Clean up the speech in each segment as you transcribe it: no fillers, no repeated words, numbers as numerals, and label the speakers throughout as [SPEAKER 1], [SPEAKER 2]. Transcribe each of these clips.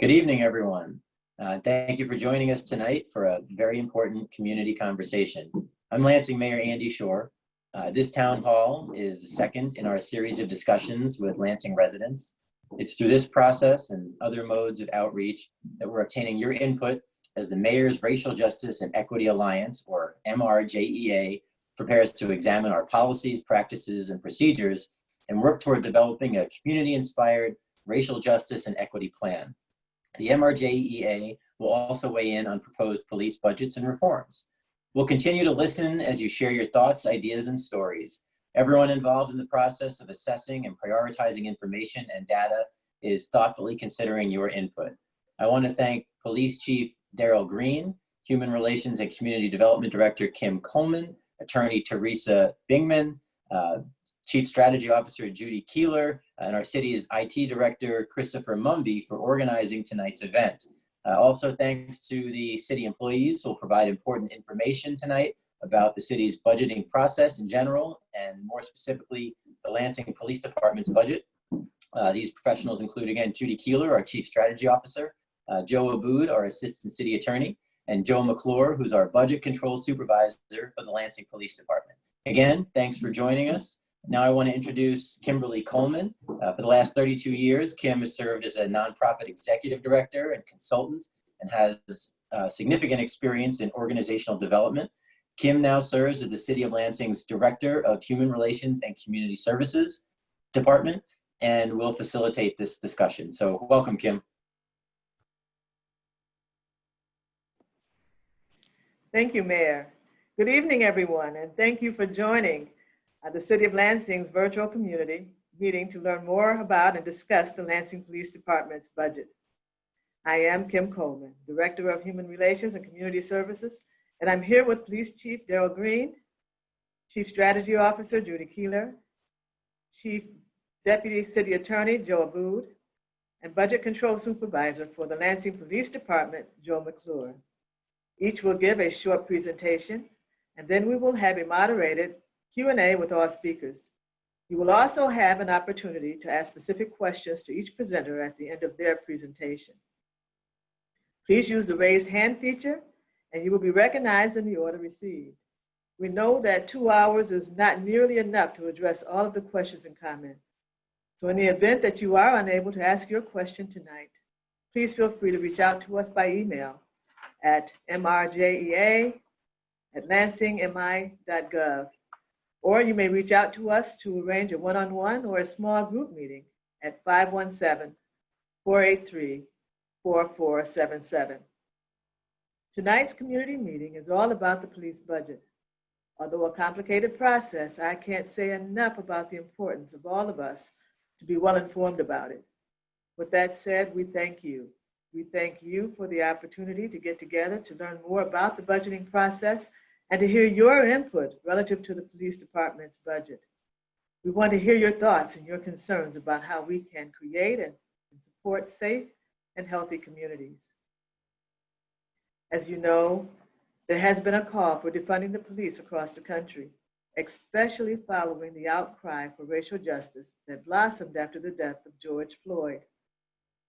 [SPEAKER 1] Good evening, everyone. Thank you for joining us tonight for a very important community conversation. I'm Lansing Mayor Andy Shore. This town hall is the second in our series of discussions with Lansing residents. It's through this process and other modes of outreach that we're obtaining your input as the Mayor's Racial Justice and Equity Alliance, or MRJEA, prepares to examine our policies, practices, and procedures and work toward developing a community-inspired racial justice and equity plan. The MRJEA will also weigh in on proposed police budgets and reforms. We'll continue to listen as you share your thoughts, ideas, and stories. Everyone involved in the process of assessing and prioritizing information and data is thoughtfully considering your input. I want to thank Police Chief Daryl Green, Human Relations and Community Development Director Kim Coleman, Attorney Teresa Bingman, Chief Strategy Officer Judy Keeler, and our city's IT Director Christopher Mumby for organizing tonight's event. Also thanks to the city employees who will provide important information tonight about the city's budgeting process in general, and more specifically, the Lansing Police Department's budget. These professionals include, again, Judy Keeler, our Chief Strategy Officer, Joe Abood, our Assistant City Attorney, and Joe McClure, who's our Budget Control Supervisor for the Lansing Police Department. Again, thanks for joining us. Now I want to introduce Kimberly Coleman. For the last 32 years, Kim has served as a nonprofit executive director and consultant and has significant experience in organizational development. Kim now serves as the City of Lansing's Director of Human Relations and Community Services Department and will facilitate this discussion. So welcome, Kim.
[SPEAKER 2] Thank you, Mayor. Good evening, everyone, and thank you for joining the City of Lansing's virtual community meeting to learn more about and discuss the Lansing Police Department's budget. I am Kim Coleman, Director of Human Relations and Community Services, and I'm here with Police Chief Daryl Green, Chief Strategy Officer Judy Keeler, Chief Deputy City Attorney Joe Abood, and Budget Control Supervisor for the Lansing Police Department, Joe McClure. Each will give a short presentation, and then we will have a moderated Q&A with all speakers. You will also have an opportunity to ask specific questions to each presenter at the end of their presentation. Please use the raised hand feature and you will be recognized in the order received. We know that 2 hours is not nearly enough to address all of the questions and comments. So in the event that you are unable to ask your question tonight, please feel free to reach out to us by email at mrjea@lansingmi.gov. Or you may reach out to us to arrange a one-on-one or a small group meeting at 517-483-4477. Tonight's community meeting is all about the police budget. Although a complicated process, I can't say enough about the importance of all of us to be well informed about it. With that said, we thank you. We thank you for the opportunity to get together to learn more about the budgeting process and to hear your input relative to the police department's budget. We want to hear your thoughts and your concerns about how we can create and support safe and healthy communities. As you know, there has been a call for defunding the police across the country, especially following the outcry for racial justice that blossomed after the death of George Floyd.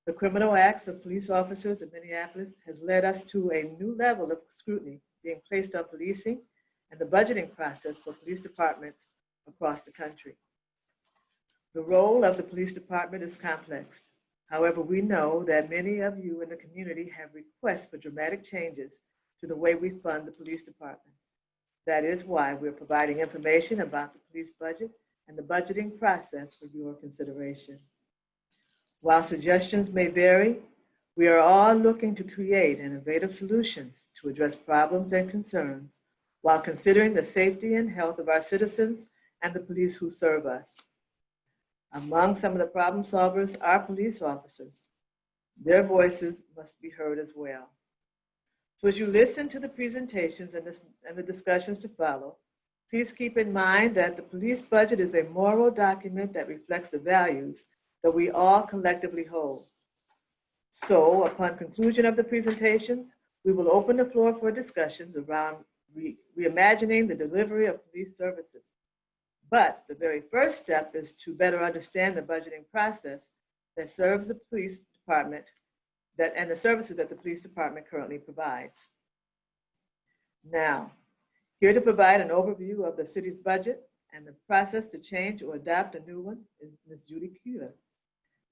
[SPEAKER 2] The criminal acts of police officers in Minneapolis has led us to a new level of scrutiny being placed on policing and the budgeting process for police departments across the country. The role of the police department is complex. However, we know that many of you in the community have requests for dramatic changes to the way we fund the police department. That is why we're providing information about the police budget and the budgeting process for your consideration. While suggestions may vary, we are all looking to create innovative solutions to address problems and concerns while considering the safety and health of our citizens and the police who serve us. Among some of the problem solvers are police officers. Their voices must be heard as well. So as you listen to the presentations and the discussions to follow, please keep in mind that the police budget is a moral document that reflects the values that we all collectively hold. So upon conclusion of the presentations, we will open the floor for discussions around reimagining the delivery of police services. But the very first step is to better understand the budgeting process that serves the police department and the services that the police department currently provides. Now, here to provide an overview of the city's budget and the process to change or adopt a new one is Ms. Judy Keeler.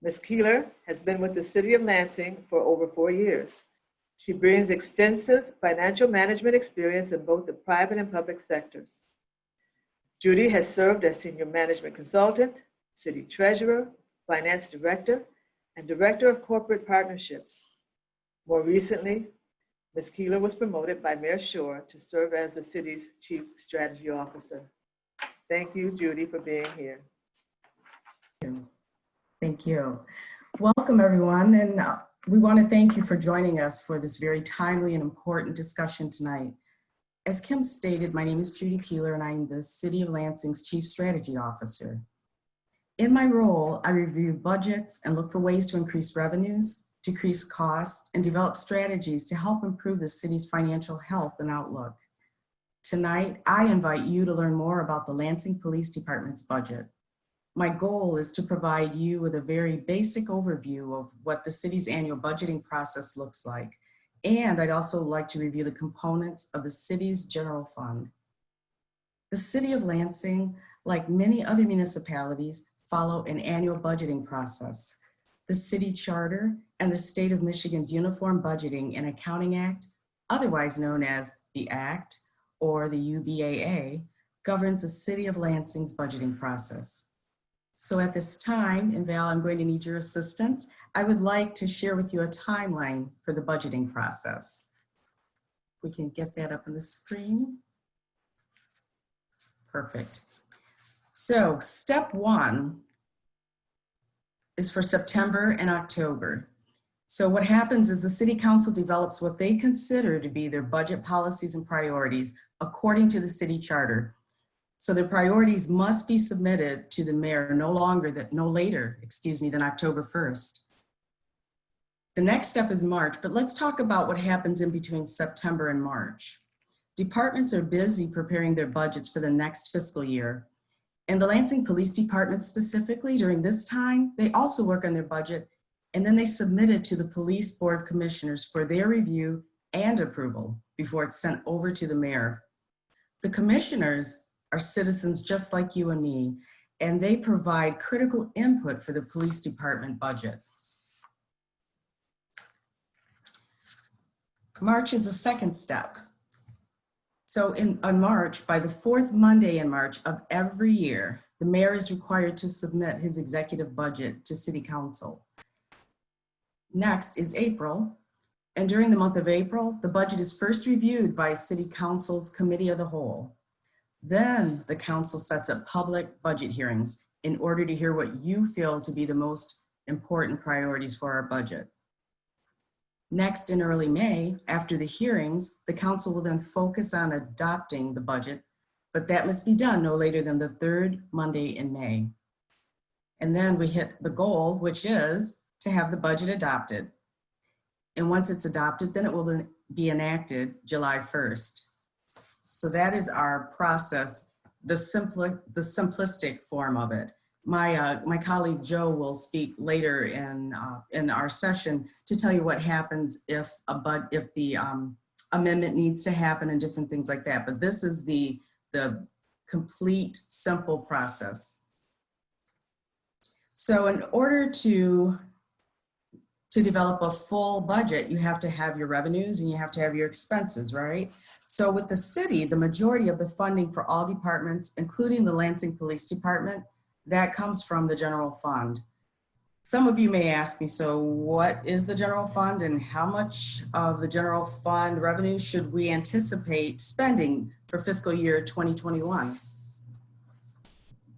[SPEAKER 2] Ms. Keeler has been with the City of Lansing for over 4 years. She brings extensive financial management experience in both the private and public sectors. Judy has served as Senior Management Consultant, City Treasurer, Finance Director, and Director of Corporate Partnerships. More recently, Ms. Keeler was promoted by Mayor Shore to serve as the city's Chief Strategy Officer. Thank you, Judy, for being here.
[SPEAKER 3] Thank you. Welcome, everyone, and we want to thank you for joining us for this very timely and important discussion tonight. As Kim stated, my name is Judy Keeler, and I'm the City of Lansing's Chief Strategy Officer. In my role, I review budgets and look for ways to increase revenues, decrease costs, and develop strategies to help improve the city's financial health and outlook. Tonight, I invite you to learn more about the Lansing Police Department's budget. My goal is to provide you with a very basic overview of what the city's annual budgeting process looks like. And I'd also like to review the components of the city's general fund. The City of Lansing, like many other municipalities, follow an annual budgeting process. The city charter and the State of Michigan's Uniform Budgeting and Accounting Act, otherwise known as the Act or the UBAA, governs the City of Lansing's budgeting process. So at this time, and Val, I'm going to need your assistance, I would like to share with you a timeline for the budgeting process. We can get that up on the screen. Perfect. So step one is for September and October. So what happens is the City Council develops what they consider to be their budget policies and priorities according to the city charter. So their priorities must be submitted to the mayor no later than October 1st. The next step is March, but let's talk about what happens in between September and March. Departments are busy preparing their budgets for the next fiscal year. And the Lansing Police Department specifically during this time, they also work on their budget and then they submit it to the Police Board of Commissioners for their review and approval before it's sent over to the mayor. The commissioners are citizens just like you and me, and they provide critical input for the police department budget. March is the second step. So on March, by the fourth Monday in March of every year, the mayor is required to submit his executive budget to City Council. Next is April, and during the month of April, the budget is first reviewed by City Council's Committee of the Whole. Then the council sets up public budget hearings in order to hear what you feel to be the most important priorities for our budget. Next, in early May, after the hearings, the council will then focus on adopting the budget, but that must be done no later than the third Monday in May. And then we hit the goal, which is to have the budget adopted. And once it's adopted, then it will be enacted July 1st. So that is our process, the simplistic form of it. My colleague Joe will speak later in our session to tell you what happens if the amendment needs to happen and different things like that. But this is the complete, simple process. So in order to develop a full budget, you have to have your revenues and you have to have your expenses, right? So with the city, the majority of the funding for all departments, including the Lansing Police Department, that comes from the general fund. Some of you may ask me, so what is the general fund and how much of the general fund revenue should we anticipate spending for fiscal year 2021?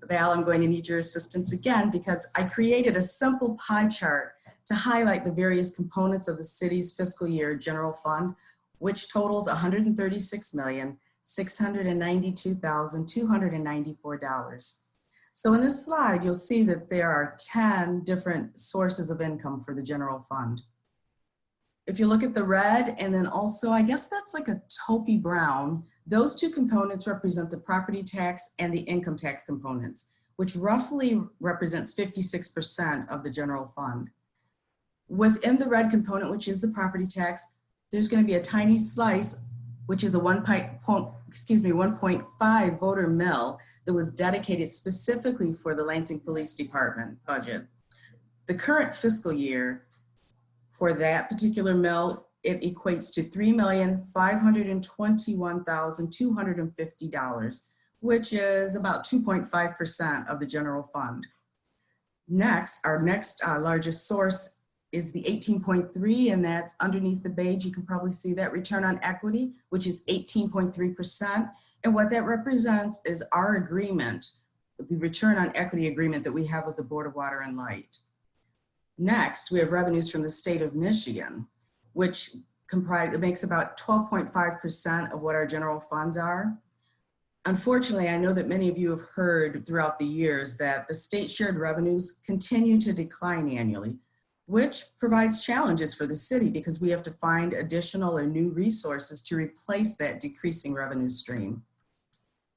[SPEAKER 3] Val, I'm going to need your assistance again because I created a simple pie chart to highlight the various components of the city's fiscal year general fund, which totals $136,692,294. So in this slide, you'll see that there are 10 different sources of income for the general fund. If you look at the red, and then also, I guess that's like a taupey brown, those two components represent the property tax and the income tax components, which roughly represents 56% of the general fund. Within the red component, which is the property tax, there's going to be a tiny slice, which is a 1.5 voter mill that was dedicated specifically for the Lansing Police Department budget. The current fiscal year for that particular mill, it equates to $3,521,250, which is about 2.5% of the general fund. Next, our next largest source is the 18.3, and that's underneath the beige. You can probably see that return on equity, which is 18.3%. And what that represents is our agreement, the return on equity agreement that we have with the Board of Water and Light. Next, we have revenues from the state of Michigan, which it makes about 12.5% of what our general funds are. Unfortunately, I know that many of you have heard throughout the years that the state shared revenues continue to decline annually, which provides challenges for the city because we have to find additional or new resources to replace that decreasing revenue stream.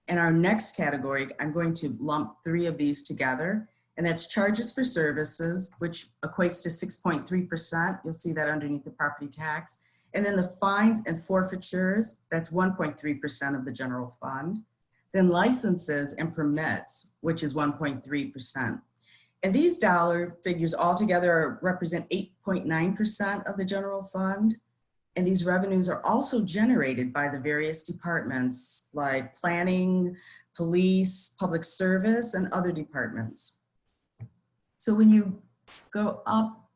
[SPEAKER 3] In our next category, I'm going to lump three of these together, and that's charges for services, which equates to 6.3%. You'll see that underneath the property tax. And then the fines and forfeitures, that's 1.3% of the general fund. Then licenses and permits, which is 1.3%. And these dollar figures altogether represent 8.9% of the general fund. And these revenues are also generated by the various departments like planning, police, public service, and other departments. So when you go up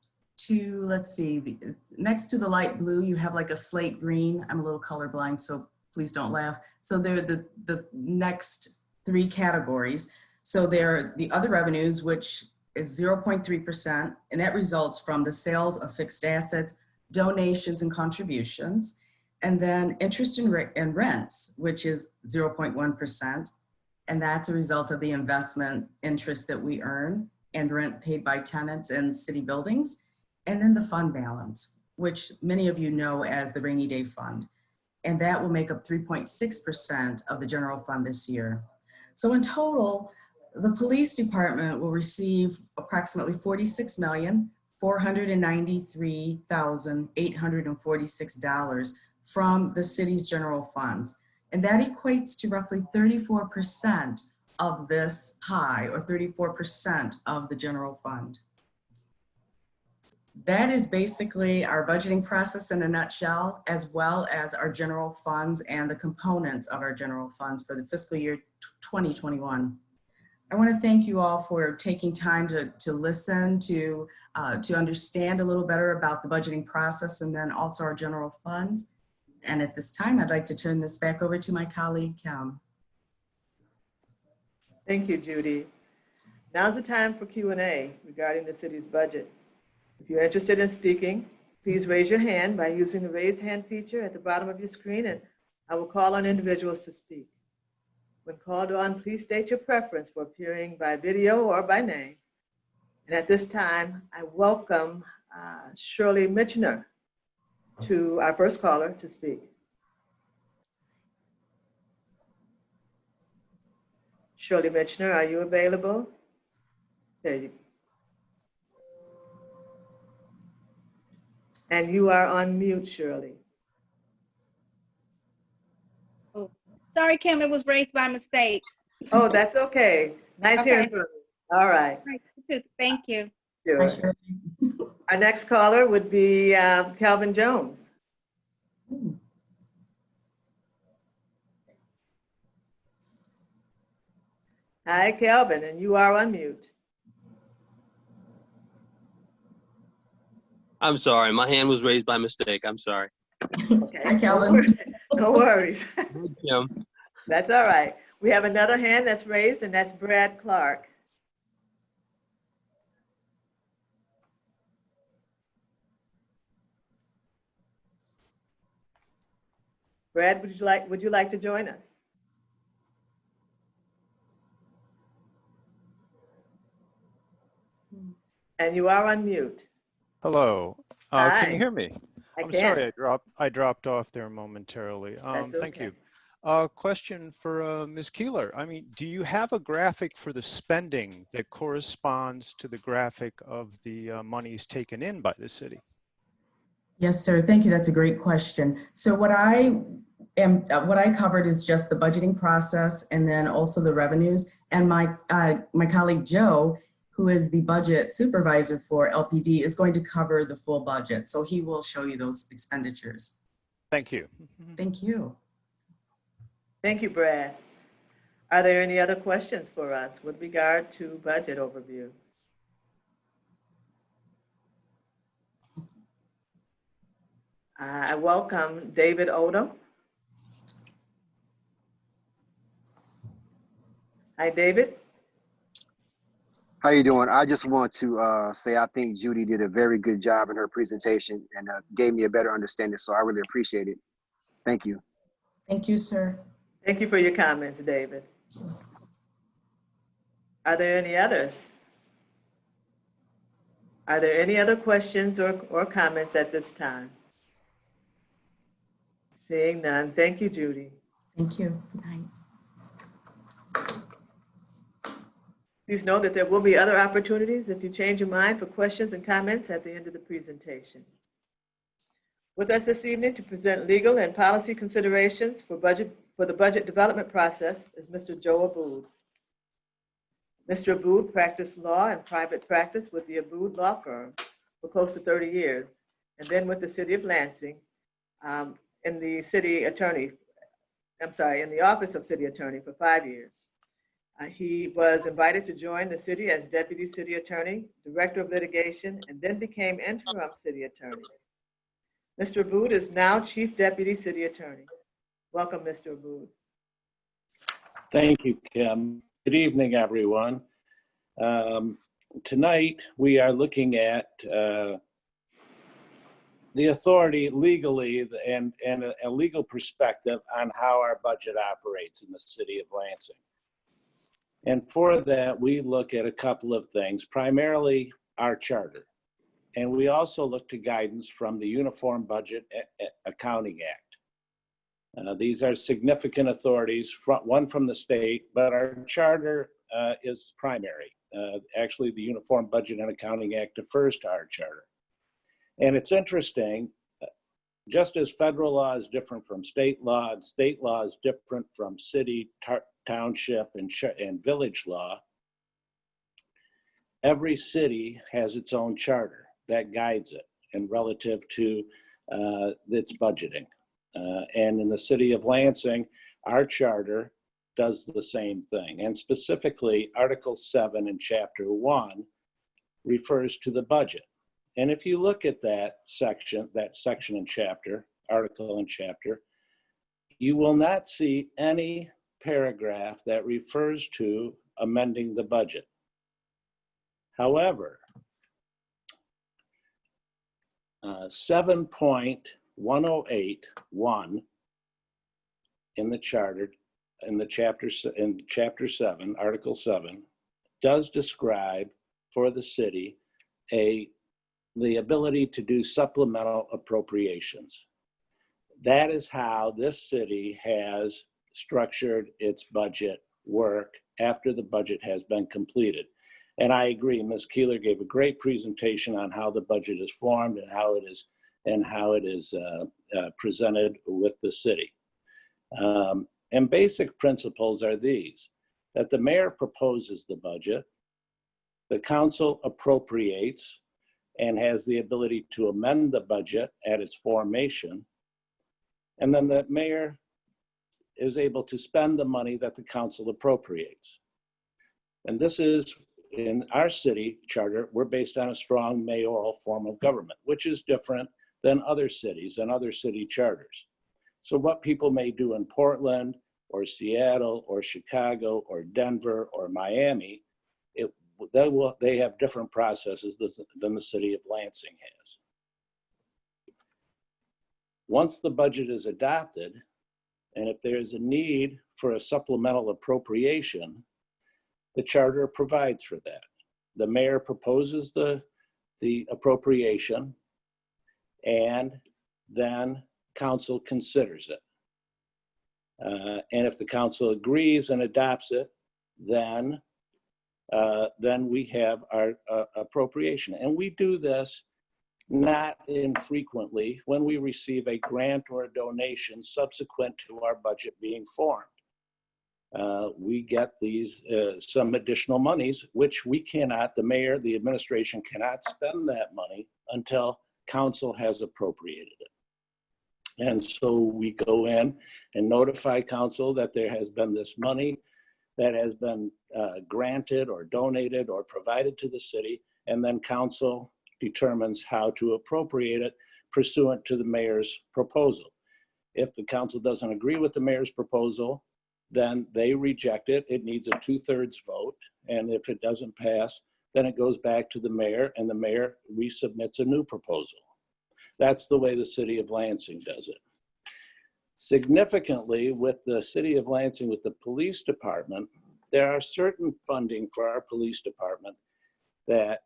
[SPEAKER 3] to, let's see, next to the light blue, you have like a slate green. I'm a little colorblind, so please don't laugh. So they're the next three categories. So they're the other revenues, which is 0.3%, and that results from the sales of fixed assets, donations and contributions, and then interest and rents, which is 0.1%, and that's a result of the investment interest that we earn and rent paid by tenants in city buildings, and then the fund balance, which many of you know as the rainy day fund, and that will make up 3.6% of the general fund this year. So in total, the police department will receive approximately $46,493,846 from the city's general funds. And that equates to roughly 34% of this pie, or 34% of the general fund. That is basically our budgeting process in a nutshell, as well as our general funds and the components of our general funds for the fiscal year 2021. I want to thank you all for taking time to listen, to understand a little better about the budgeting process and then also our general funds. And at this time, I'd like to turn this back over to my colleague, Kim.
[SPEAKER 2] Thank you, Judy. Now's the time for Q&A regarding the city's budget. If you're interested in speaking, please raise your hand by using the raise hand feature at the bottom of your screen, and I will call on individuals to speak. When called on, please state your preference for appearing by video or by name. And at this time, I welcome Shirley Mitchner to our first caller to speak. Shirley Mitchner, are you available? There you go. And you are on mute, Shirley.
[SPEAKER 4] Oh, sorry, Kim, it was raised by mistake.
[SPEAKER 2] Oh, that's okay. Nice hearing from you. All right.
[SPEAKER 4] Thank you.
[SPEAKER 2] Sure. Our next caller would be Calvin Jones. Hi, Calvin, and you are on mute.
[SPEAKER 5] I'm sorry, my hand was raised by mistake. I'm sorry.
[SPEAKER 2] Okay.
[SPEAKER 3] Hi, Calvin.
[SPEAKER 2] No worries.
[SPEAKER 5] Thank you.
[SPEAKER 2] That's all right. We have another hand that's raised, and that's Brad Clark. Brad, would you like to join us? And you are on mute.
[SPEAKER 6] Hello.
[SPEAKER 2] Hi.
[SPEAKER 6] Can you hear me?
[SPEAKER 2] I
[SPEAKER 6] I'm
[SPEAKER 2] can.
[SPEAKER 6] sorry, I dropped off there momentarily.
[SPEAKER 2] That's
[SPEAKER 6] Thank
[SPEAKER 2] okay.
[SPEAKER 6] you. Question for Ms. Keeler. I mean, do you have a graphic for the spending that corresponds to the graphic of the monies taken in by the city?
[SPEAKER 3] Yes, sir. Thank you. That's a great question. So what I covered is just the budgeting process and then also the revenues. And my colleague Joe, who is the budget supervisor for LPD, is going to cover the full budget. So he will show you those expenditures.
[SPEAKER 6] Thank you.
[SPEAKER 3] Thank you.
[SPEAKER 2] Thank you, Brad. Are there any other questions for us with regard to budget overview? I welcome David Odom. Hi, David.
[SPEAKER 7] How you doing? I just want to say I think Judy did a very good job in her presentation and gave me a better understanding, so I really appreciate it. Thank you.
[SPEAKER 3] Thank you, sir.
[SPEAKER 2] Thank you for your comments, David. Are there any others? Are there any other questions or comments at this time? Seeing none, thank you, Judy.
[SPEAKER 3] Thank you. Good night.
[SPEAKER 2] Please know that there will be other opportunities if you change your mind for questions and comments at the end of the presentation. With us this evening to present legal and policy considerations for the budget development process is Mr. Joe Abood. Mr. Abood practiced law and private practice with the Abood Law Firm for close to 30 years, and then with the City of Lansing in the Office of City Attorney for 5 years. He was invited to join the city as Deputy City Attorney, Director of Litigation, and then became Interim City Attorney. Mr. Abood is now Chief Deputy City Attorney. Welcome, Mr. Abood.
[SPEAKER 8] Thank you, Kim. Good evening, everyone. Tonight, we are looking at the authority legally and a legal perspective on how our budget operates in the city of Lansing. And for that, we look at a couple of things, primarily our charter. And we also look to guidance from the Uniform Budget Accounting Act. These are significant authorities, one from the state, but our charter is primary. Actually, the Uniform Budget and Accounting Act defers to our charter. And it's interesting, just as federal law is different from state law, and state law is different from city, township, and village law, every city has its own charter that guides it and relative to its budgeting. And in the city of Lansing, our charter does the same thing. And specifically, Article 7 in Chapter 1 refers to the budget. And if you look at that section and chapter, article and chapter, you will not see any paragraph that refers to amending the budget. However, 7.108.1 in the charter, in chapter 7, article 7, does describe for the city the ability to do supplemental appropriations. That is how this city has structured its budget work after the budget has been completed. And I agree, Ms. Keeler gave a great presentation on how the budget is formed and how it is presented with the city. And basic principles are these: that the mayor proposes the budget, the council appropriates and has the ability to amend the budget at its formation, and then the mayor is able to spend the money that the council appropriates. And this is, in our city charter, we're based on a strong mayoral form of government, which is different than other cities and other city charters. So what people may do in Portland or Seattle or Chicago or Denver or Miami, they have different processes than the city of Lansing has. Once the budget is adopted, and if there is a need for a supplemental appropriation, the charter provides for that. The mayor proposes the appropriation, and then council considers it. And if the council agrees and adopts it, then we have our appropriation. And we do this not infrequently when we receive a grant or a donation subsequent to our budget being formed. We get these some additional monies, which we cannot, the mayor, the administration cannot spend that money until council has appropriated it. And so we go in and notify council that there has been this money that has been granted or donated or provided to the city, and then council determines how to appropriate it pursuant to the mayor's proposal. If the council doesn't agree with the mayor's proposal, then they reject it. It needs a 2/3 vote. And if it doesn't pass, then it goes back to the mayor and the mayor resubmits a new proposal. That's the way the city of Lansing does it. Significantly, with the city of Lansing, with the police department, there are certain funding for our police department that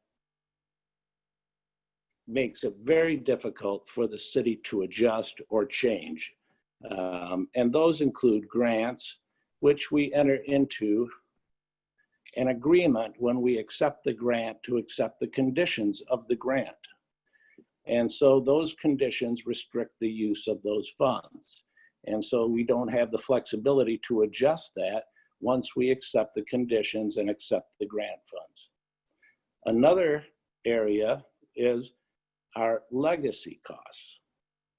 [SPEAKER 8] makes it very difficult for the city to adjust or change. And those include grants, which we enter into an agreement when we accept the grant to accept the conditions of the grant. And so those conditions restrict the use of those funds. And so we don't have the flexibility to adjust that once we accept the conditions and accept the grant funds. Another area is our legacy costs.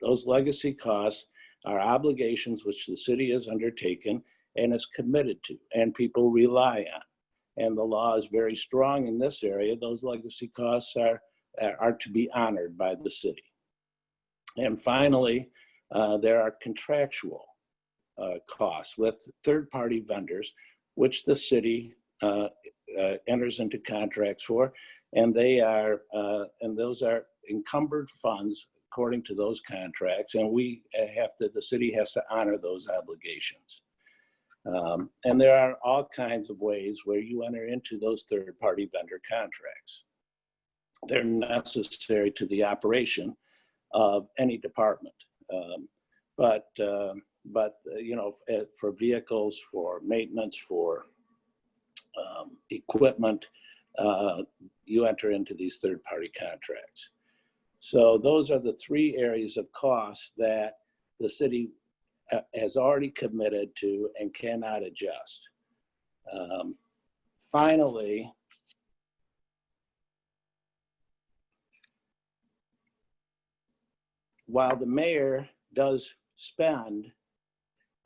[SPEAKER 8] Those legacy costs are obligations which the city has undertaken and is committed to and people rely on. And the law is very strong in this area. Those legacy costs are to be honored by the city. And finally, there are contractual costs with third-party vendors, which the city enters into contracts for, and those are encumbered funds according to those contracts, and the city has to honor those obligations. And there are all kinds of ways where you enter into those third-party vendor contracts. They're necessary to the operation of any department. But you know, for vehicles, for maintenance, for equipment, you enter into these third-party contracts. So those are the three areas of cost that the city has already committed to and cannot adjust. Finally, while the mayor does spend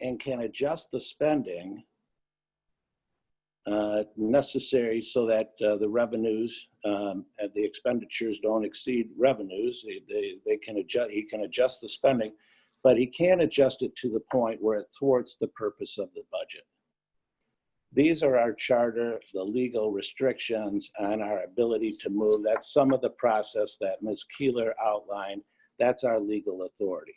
[SPEAKER 8] and can adjust the spending necessary so that the revenues and the expenditures don't exceed revenues, they can adjust, he can adjust the spending, but he can't adjust it to the point where it thwarts the purpose of the budget. These are our charter, the legal restrictions on our ability to move. That's some of the process that Ms. Keeler outlined. That's our legal authority.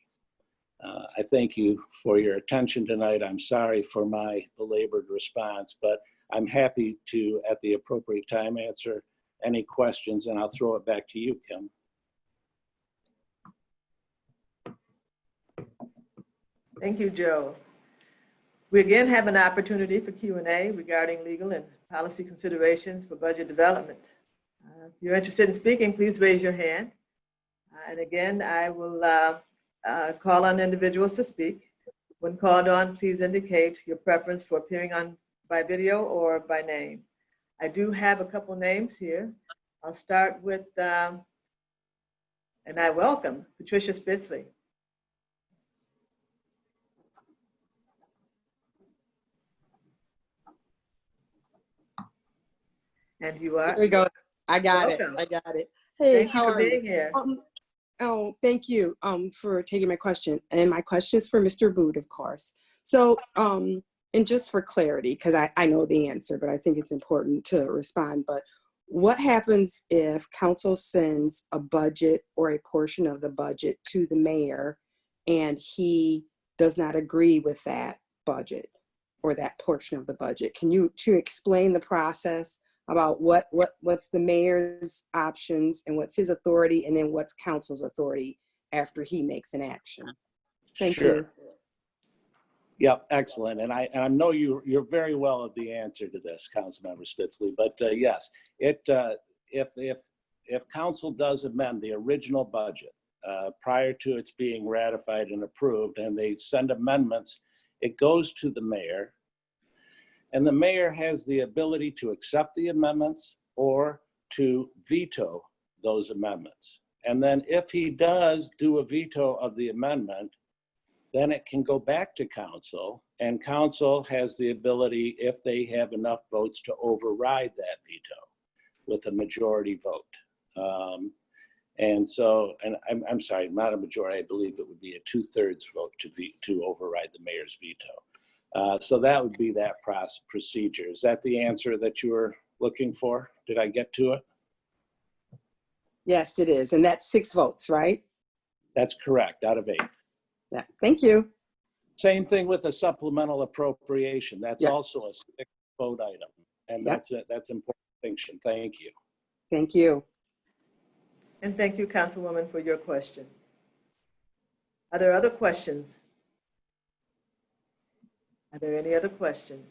[SPEAKER 8] I thank you for your attention tonight. I'm sorry for my belabored response, but I'm happy to, at the appropriate time, answer any questions, and I'll throw it back to you, Kim.
[SPEAKER 2] Thank you, Joe. We again have an opportunity for Q&A regarding legal and policy considerations for budget development. If you're interested in speaking, please raise your hand. And again, I will call on individuals to speak. When called on, please indicate your preference for appearing on by video or by name. I do have a couple names here. I'll start with, and I welcome Patricia Spitzley. And you are?
[SPEAKER 9] There we go. I got
[SPEAKER 2] Welcome.
[SPEAKER 9] it. I got it. Hey,
[SPEAKER 2] Thank you
[SPEAKER 9] how
[SPEAKER 2] for
[SPEAKER 9] are you?
[SPEAKER 2] being here.
[SPEAKER 9] Oh, thank you for taking my question. And my question is for Mr. Boot, of course. So, and just for clarity, because I know the answer, but I think it's important to respond. But what happens if council sends a budget or a portion of the budget to the mayor and he does not agree with that budget or that portion of the budget? Can you explain the process about what's the mayor's options and what's his authority, and then what's council's authority after he makes an action? Thank
[SPEAKER 8] Sure.
[SPEAKER 9] you.
[SPEAKER 8] Yep, excellent. And I know you're very well at the answer to this, Councilmember Spitzley. But yes, if council does amend the original budget prior to its being ratified and approved, and they send amendments, it goes to the mayor, and the mayor has the ability to accept the amendments or to veto those amendments. And then if he does do a veto of the amendment, then it can go back to council, and council has the ability, if they have enough votes, to override that veto with a majority vote. And so, and I'm sorry, not a majority, I believe it would be a 2/3 vote to override the mayor's veto. So that would be that procedure. Is that the answer that you were looking for? Did I get to it?
[SPEAKER 9] Yes, it is. And that's 6 votes, right?
[SPEAKER 8] That's correct, out of 8.
[SPEAKER 9] Yeah, thank you.
[SPEAKER 8] Same thing with the supplemental appropriation. That's
[SPEAKER 9] Yeah.
[SPEAKER 8] also a 6-vote item. And
[SPEAKER 9] Yeah.
[SPEAKER 8] that's an important distinction. Thank you.
[SPEAKER 9] Thank you.
[SPEAKER 2] And thank you, Councilwoman, for your question. Are there other questions? Are there any other questions?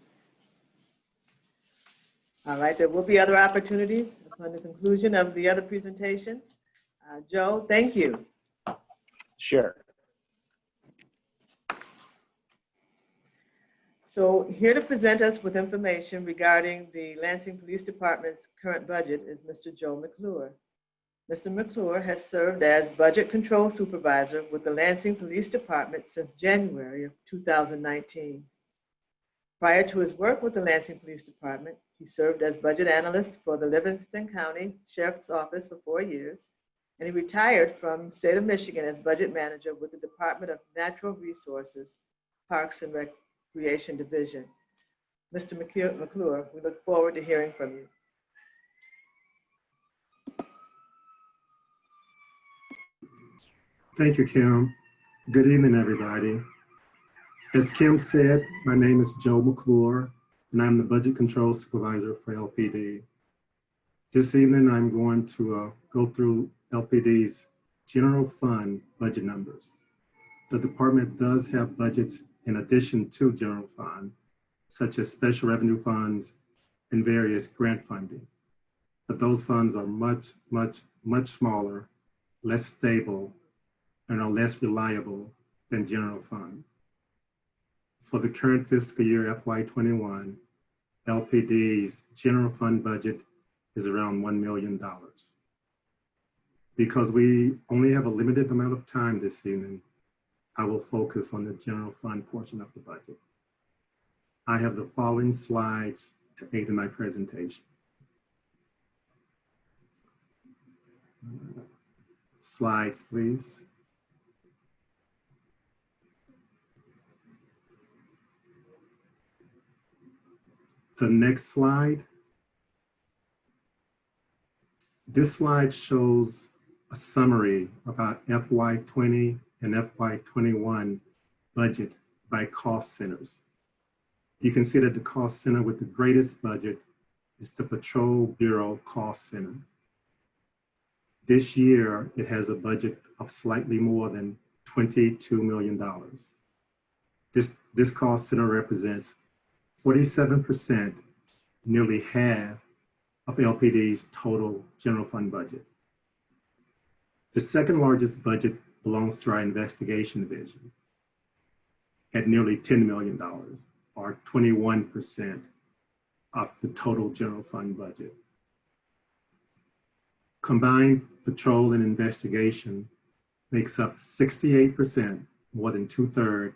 [SPEAKER 2] All right, there will be other opportunities upon the conclusion of the other presentations. Joe, thank you.
[SPEAKER 8] Sure.
[SPEAKER 2] So here to present us with information regarding the Lansing Police Department's current budget is Mr. Joe McClure. Mr. McClure has served as Budget Control Supervisor with the Lansing Police Department since January of 2019. Prior to his work with the Lansing Police Department, he served as Budget Analyst for the Livingston County Sheriff's Office for 4 years, and he retired from the state of Michigan as Budget Manager with the Department of Natural Resources, Parks and Recreation Division. Mr. McClure, we look forward to hearing from you.
[SPEAKER 10] Thank you, Kim. Good evening, everybody. As Kim said, my name is Joe McClure, and I'm the Budget Control Supervisor for LPD. This evening, I'm going to go through LPD's general fund budget numbers. The department does have budgets in addition to general fund, such as special revenue funds and various grant funding. But those funds are much, much, much smaller, less stable, and are less reliable than general fund. For the current fiscal year FY21, LPD's general fund budget is around $1 million. Because we only have a limited amount of time this evening, I will focus on the general fund portion of the budget. I have the following slides to aid in my presentation. Slides, please. The next slide. This slide shows a summary about FY20 and FY21 budget by cost centers. You can see that the cost center with the greatest budget is the Patrol Bureau Cost Center. This year, it has a budget of slightly more than $22 million. This cost center represents 47%, nearly half of LPD's total general fund budget. The second largest budget belongs to our investigation division at nearly $10 million, or 21% of the total general fund budget. Combined patrol and investigation makes up 68%, more than 2/3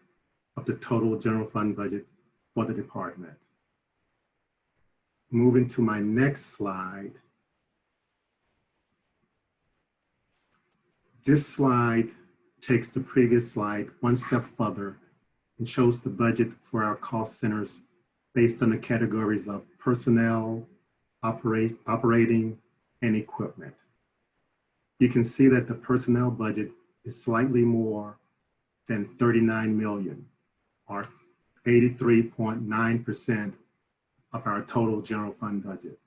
[SPEAKER 10] of the total general fund budget for the department. Moving to my next slide. This slide takes the previous slide one step further and shows the budget for our cost centers based on the categories of personnel, operating, and equipment. You can see that the personnel budget is slightly more than $39 million, or 83.9% of our total general fund budget.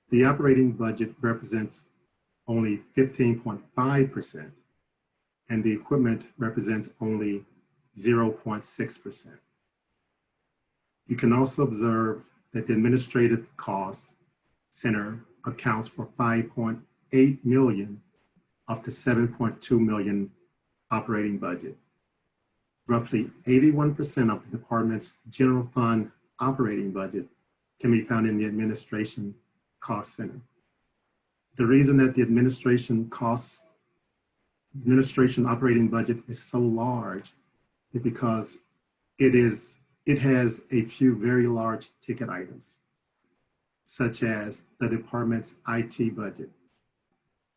[SPEAKER 10] The operating budget represents only 15.5%, and the equipment represents only 0.6%. You can also observe that the administrative cost center accounts for 5.8 million of the 7.2 million operating budget. Roughly 81% of the department's general fund operating budget can be found in the administration cost center. The reason that the administration operating budget is so large is because it has a few very large ticket items, such as the department's IT budget,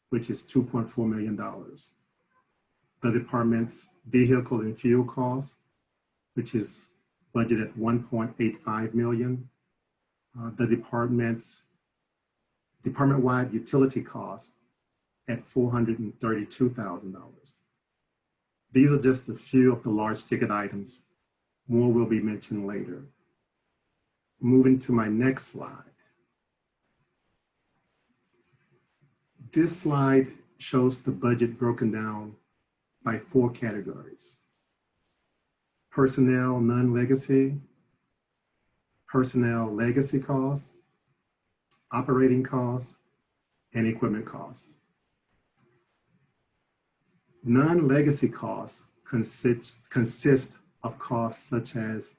[SPEAKER 10] which is $2.4 million. The department's vehicle and fuel costs, which is budgeted at $1.85 million. The department-wide utility costs at $432,000. These are just a few of the large ticket items. More will be mentioned later. Moving to my next slide. This slide shows the budget broken down by 4 categories: personnel non-legacy, personnel legacy costs, operating costs, and equipment costs. Non-legacy costs consist of costs such as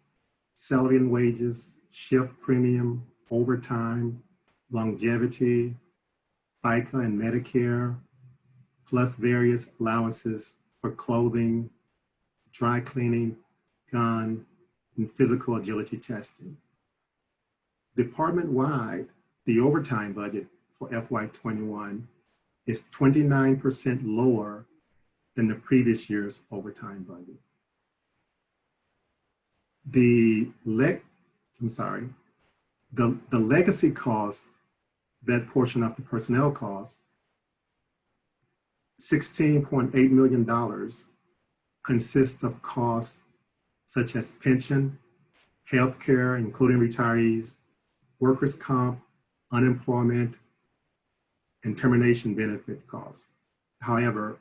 [SPEAKER 10] salary and wages, shift premium, overtime, longevity, FICA and Medicare, plus various allowances for clothing, dry cleaning, gun, and physical agility testing. Department-wide, the overtime budget for FY21 is 29% lower than the previous year's overtime budget. The legacy cost, that portion of the personnel cost, $16.8 million, consists of costs such as pension, healthcare, including retirees, workers' comp, unemployment, and termination benefit costs. However,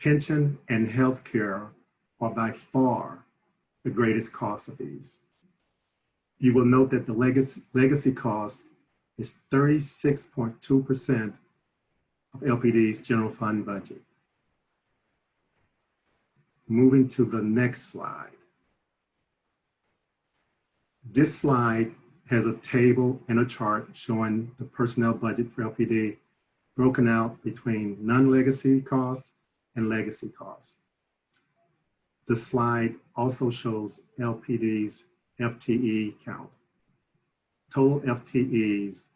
[SPEAKER 10] pension and healthcare are by far the greatest cost of these. You will note that the legacy cost is 36.2% of LPD's general fund budget. Moving to the next slide. This slide has a table and a chart showing the personnel budget for LPD broken out between non-legacy costs and legacy costs. The slide also shows LPD's FTE count. Total FTEs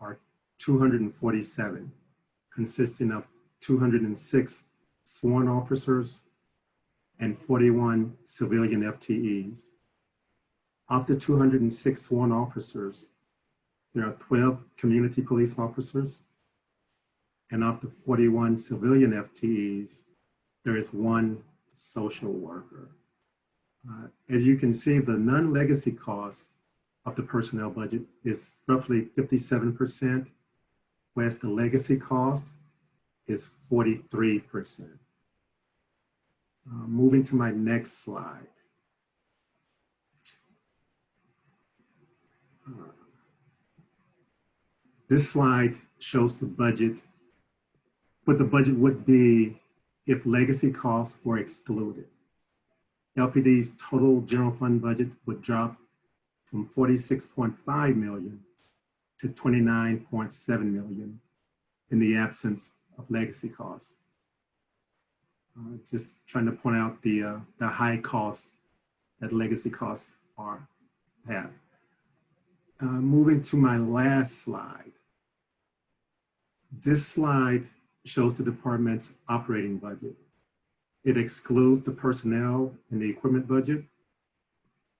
[SPEAKER 10] are 247, consisting of 206 sworn officers and 41 civilian FTEs. Of the 206 sworn officers, there are 12 community police officers, and of the 41 civilian FTEs, there is 1 social worker. As you can see, the non-legacy cost of the personnel budget is roughly 57%, whereas the legacy cost is 43%. Moving to my next slide. This slide shows the budget, what the budget would be if legacy costs were excluded. LPD's total general fund budget would drop from 46.5 million to 29.7 million in the absence of legacy costs. Just trying to point out the high costs that legacy costs have. Moving to my last slide. This slide shows the department's operating budget. It excludes the personnel and the equipment budget.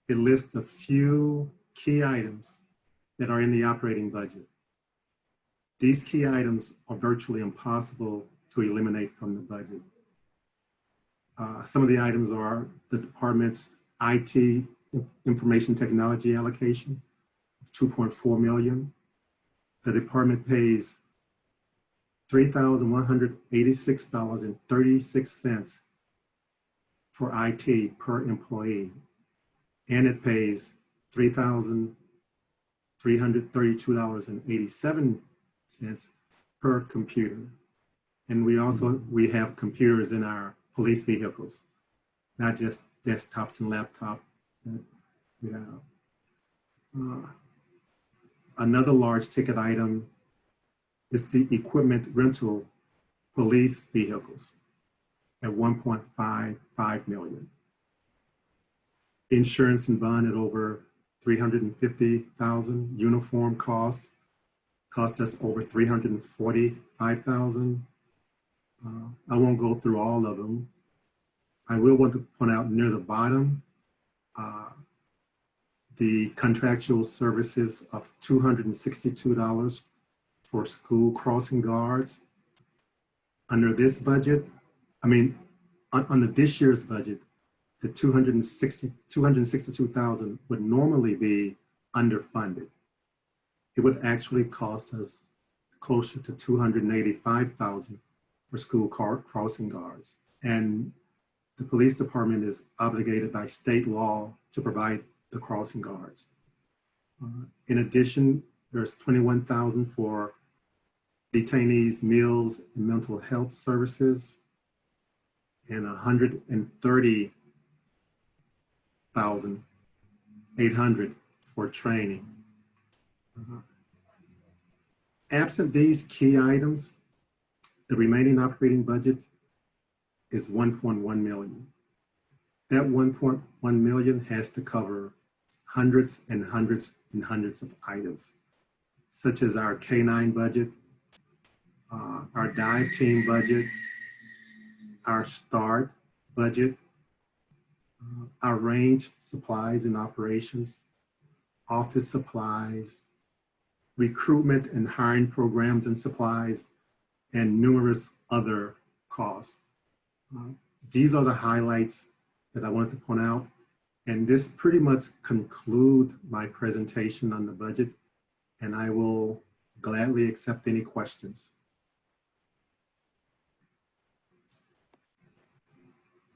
[SPEAKER 10] It lists a few key items that are in the operating budget. These key items are virtually impossible to eliminate from the budget. Some of the items are the department's IT, information technology allocation of $2.4 million. The department pays $3,186.36 for IT per employee, and it pays $3,332.87 per computer. And we have computers in our police vehicles, not just desktops and laptops. We have. Another large ticket item is the equipment rental police vehicles at $1.55 million. Insurance and bond at over $350,000. Uniform cost us over $345,000. I won't go through all of them. I will want to point out near the bottom, the contractual services of $262 for school crossing guards. Under this budget, under this year's budget, the $262,000 would normally be underfunded. It would actually cost us closer to $285,000 for school crossing guards. And the police department is obligated by state law to provide the crossing guards. In addition, there's $21,000 for detainees' meals and mental health services, and $130,800 for training. Absent these key items, the remaining operating budget is $1.1 million. That $1.1 million has to cover hundreds and hundreds and hundreds of items, such as our K-9 budget, our dive team budget, our START budget, our range supplies and operations, office supplies, recruitment and hiring programs and supplies, and numerous other costs. These are the highlights that I want to point out. And this pretty much concludes my presentation on the budget, and I will gladly accept any questions.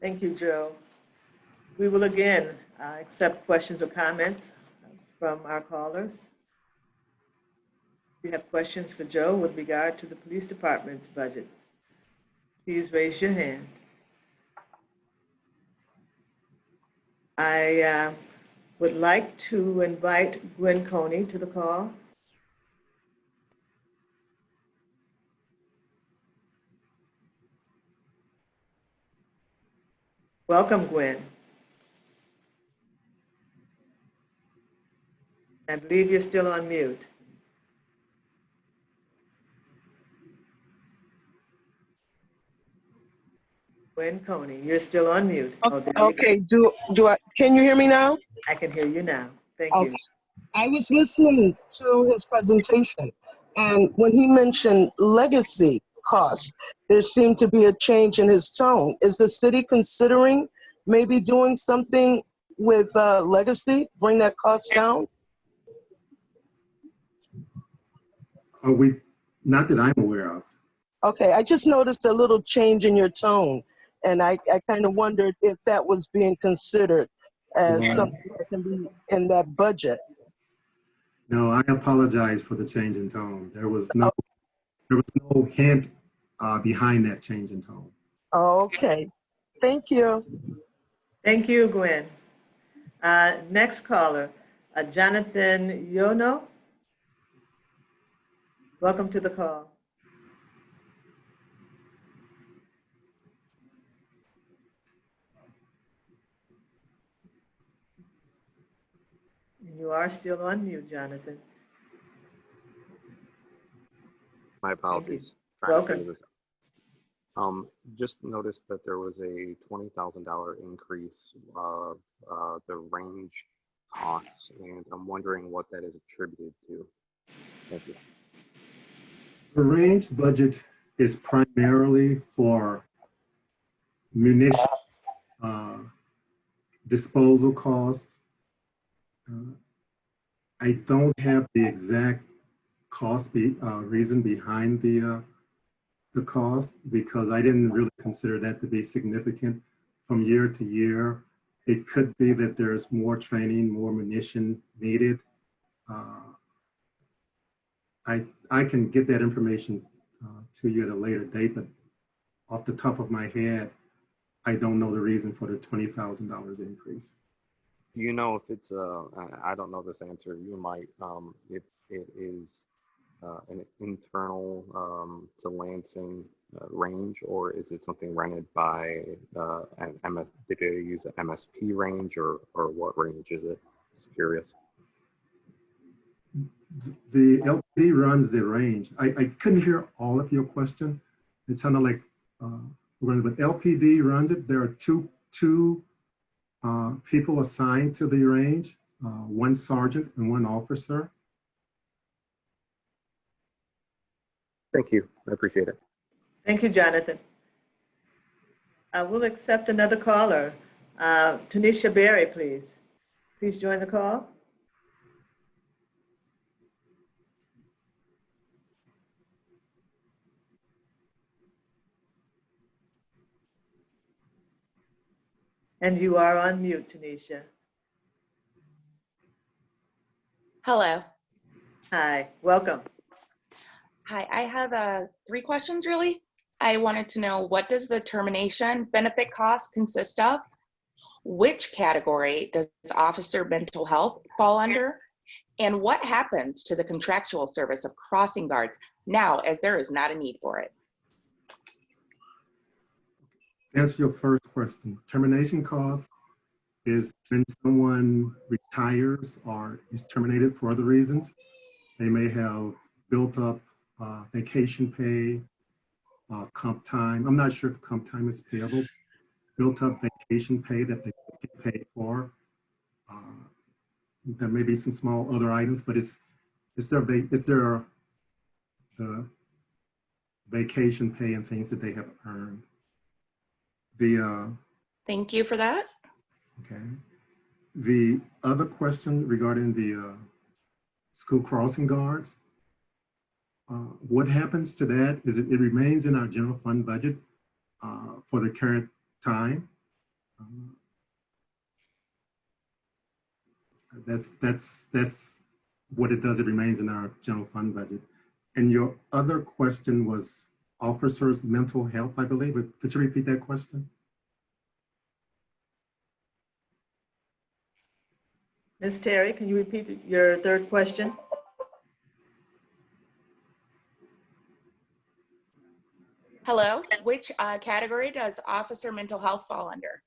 [SPEAKER 2] Thank you, Joe. We will again accept questions or comments from our callers. If you have questions for Joe with regard to the police department's budget, please raise your hand. I would like to invite Gwen Coney to the call. Welcome, Gwen. I believe you're still on mute. Gwen Coney, you're still on mute. Oh,
[SPEAKER 11] Okay, can you hear me now?
[SPEAKER 2] I can hear you now. Thank you.
[SPEAKER 11] I was listening to his presentation, and when he mentioned legacy costs, there seemed to be a change in his tone. Is the city considering maybe doing something with legacy, bring that cost down?
[SPEAKER 10] Not that I'm aware of.
[SPEAKER 11] Okay, I just noticed a little change in your tone, and I kind of wondered if that was being considered as something that can be in that budget.
[SPEAKER 10] No, I apologize for the change in tone. There was no hint behind that change in tone.
[SPEAKER 11] Okay, thank you.
[SPEAKER 2] Thank you, Gwen. Next caller, Jonathan Yono. Welcome to the call. You are still on mute, Jonathan.
[SPEAKER 12] My apologies.
[SPEAKER 2] Welcome.
[SPEAKER 12] Just noticed that there was a $20,000 increase of the range costs, and I'm wondering what that is attributed to. Thank you.
[SPEAKER 10] The range budget is primarily for munition disposal costs. I don't have the exact cost reason behind the cost, because I didn't really consider that to be significant from year to year. It could be that there's more training, more munition needed. I can get that information to you at a later date, but off the top of my head, I don't know the reason for the $20,000 increase.
[SPEAKER 12] Do you know if it's I don't know this answer. You might, if it is an internal to Lansing range, or is it something rented by an MS? Did they use an MSP range, or what range is it? Just curious.
[SPEAKER 10] The LPD runs the range. I couldn't hear all of your question. It sounded like, but LPD runs it. There are two people assigned to the range, one sergeant and one officer.
[SPEAKER 12] Thank you. I appreciate it.
[SPEAKER 2] Thank you, Jonathan. I will accept another caller. Tanisha Berry, please. Please join the call. And you are on mute, Tanisha.
[SPEAKER 13] Hello.
[SPEAKER 2] Hi, welcome.
[SPEAKER 13] Hi, I have 3 questions really. I wanted to know, what does the termination benefit cost consist of? Which category does officer mental health fall under? And what happens to the contractual service of crossing guards now, as there is not a need for it?
[SPEAKER 10] Answer your first question. Termination cost is when someone retires or is terminated for other reasons. They may have built up vacation pay, comp time. I'm not sure if comp time is payable. Built up vacation pay that they get paid for. There may be some small other items, but it's their vacation pay and things that they have earned.
[SPEAKER 13] Thank you for that.
[SPEAKER 10] Okay. The other question regarding the school crossing guards, what happens to that is it remains in our general fund budget for the current time. That's what it does. It remains in our general fund budget. And your other question was officers' mental health, I believe. Could you repeat that question?
[SPEAKER 2] Ms. Terry, can you repeat your third question?
[SPEAKER 13] Hello, which category does officer mental health fall under?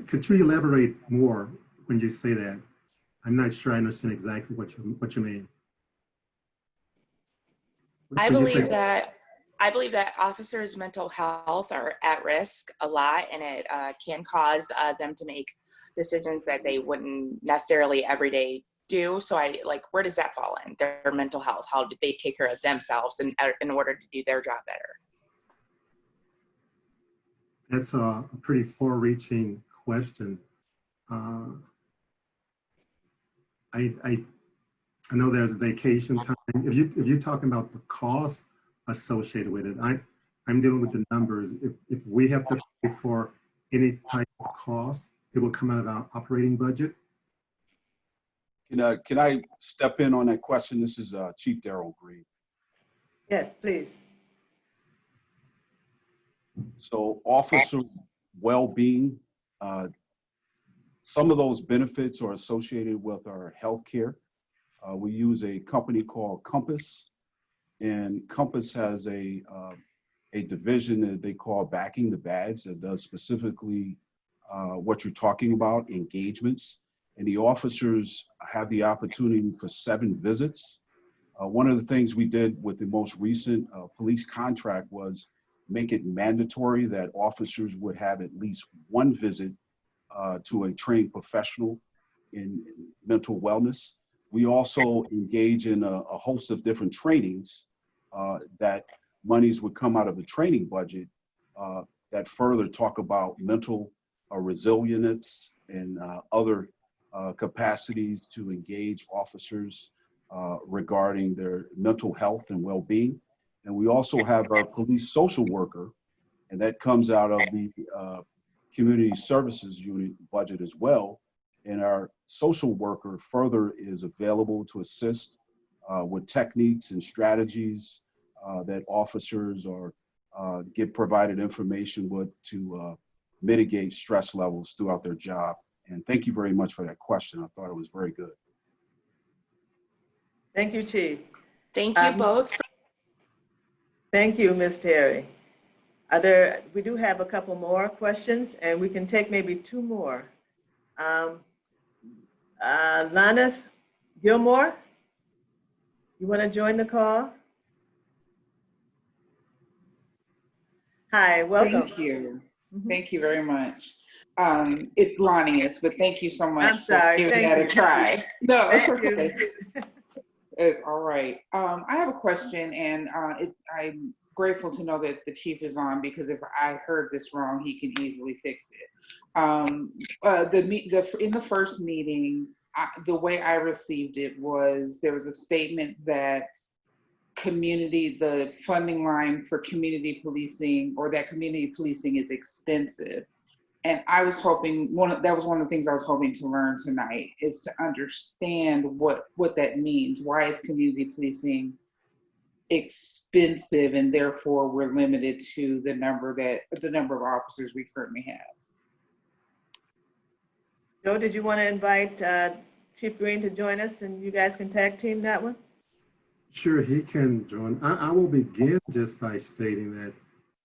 [SPEAKER 10] Could you elaborate more when you say that? I'm not sure I understand exactly what you mean.
[SPEAKER 13] I believe that officers' mental health are at risk a lot, and it can cause them to make decisions that they wouldn't necessarily every day do. So where does that fall in? Their mental health? How do they take care of themselves in order to do their job better?
[SPEAKER 10] That's a pretty far-reaching question. I know there's vacation time. If you're talking about the cost associated with it, I'm dealing with the numbers. If we have to pay for any type of cost, it will come out of our operating budget.
[SPEAKER 14] Can I step in on that question? This is Chief Daryl Green.
[SPEAKER 2] Yes, please.
[SPEAKER 14] So officer well-being, some of those benefits are associated with our healthcare. We use a company called Compass, and Compass has a division that they call Backing the Badge that does specifically what you're talking about, engagements. And the officers have the opportunity for 7 visits. One of the things we did with the most recent police contract was make it mandatory that officers would have at least 1 visit to a trained professional in mental wellness. We also engage in a host of different trainings that monies would come out of the training budget that further talk about mental resilience and other capacities to engage officers regarding their mental health and well-being. And we also have our police social worker, And that comes out of the community services unit budget as well. And our social worker further is available to assist with techniques and strategies that officers or get provided information with to mitigate stress levels throughout their job. And thank you very much for that question. I thought it was very good.
[SPEAKER 2] Thank you, Chief.
[SPEAKER 13] Thank you both.
[SPEAKER 2] Thank you, Ms. Terry. We do have a couple more questions, and we can take maybe two more. Lannis Gilmore, you want to join the call? Hi, welcome.
[SPEAKER 15] Thank you. Thank you very much. It's Lanius, but thank you so much
[SPEAKER 2] I'm sorry.
[SPEAKER 15] for giving
[SPEAKER 2] Thank
[SPEAKER 15] that
[SPEAKER 2] you.
[SPEAKER 15] a try. No,
[SPEAKER 2] Thank
[SPEAKER 15] okay.
[SPEAKER 2] you.
[SPEAKER 15] It's all right. I have a question, and I'm grateful to know that the chief is on, because if I heard this wrong, he can easily fix it. In the first meeting, the way I received it was there was a statement that the funding line for community policing, or that community policing is expensive. And I was hoping, that was one of the things I was hoping to learn tonight, is to understand what that means. Why is community policing expensive, and therefore we're limited to the number of officers we currently have?
[SPEAKER 2] Joe, did you want to invite Chief Green to join us, and you guys can tag team that one?
[SPEAKER 10] Sure, he can join. I will begin just by stating that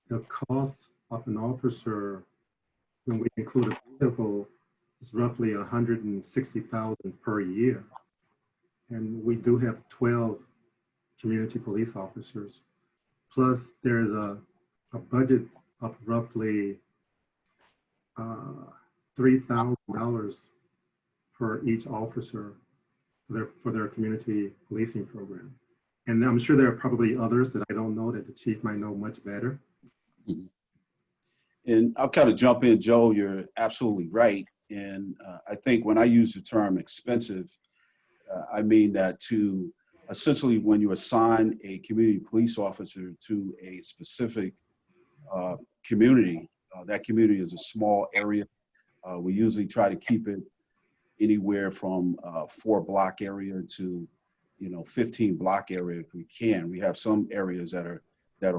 [SPEAKER 10] the cost of an officer, when we include a vehicle, is roughly $160,000 per year. And we do have 12 community police officers. Plus there's a budget of roughly $3,000 for each officer for their community policing program. And I'm sure there are probably others that I don't know that the chief might know much better.
[SPEAKER 14] And I'll kind of jump in, Joe, you're absolutely right. And I think when I use the term expensive, I mean that to essentially when you assign a community police officer to a specific community, that community is a small area. We usually try to keep it anywhere from 4-block area to 15-block area if we can. We have some areas that are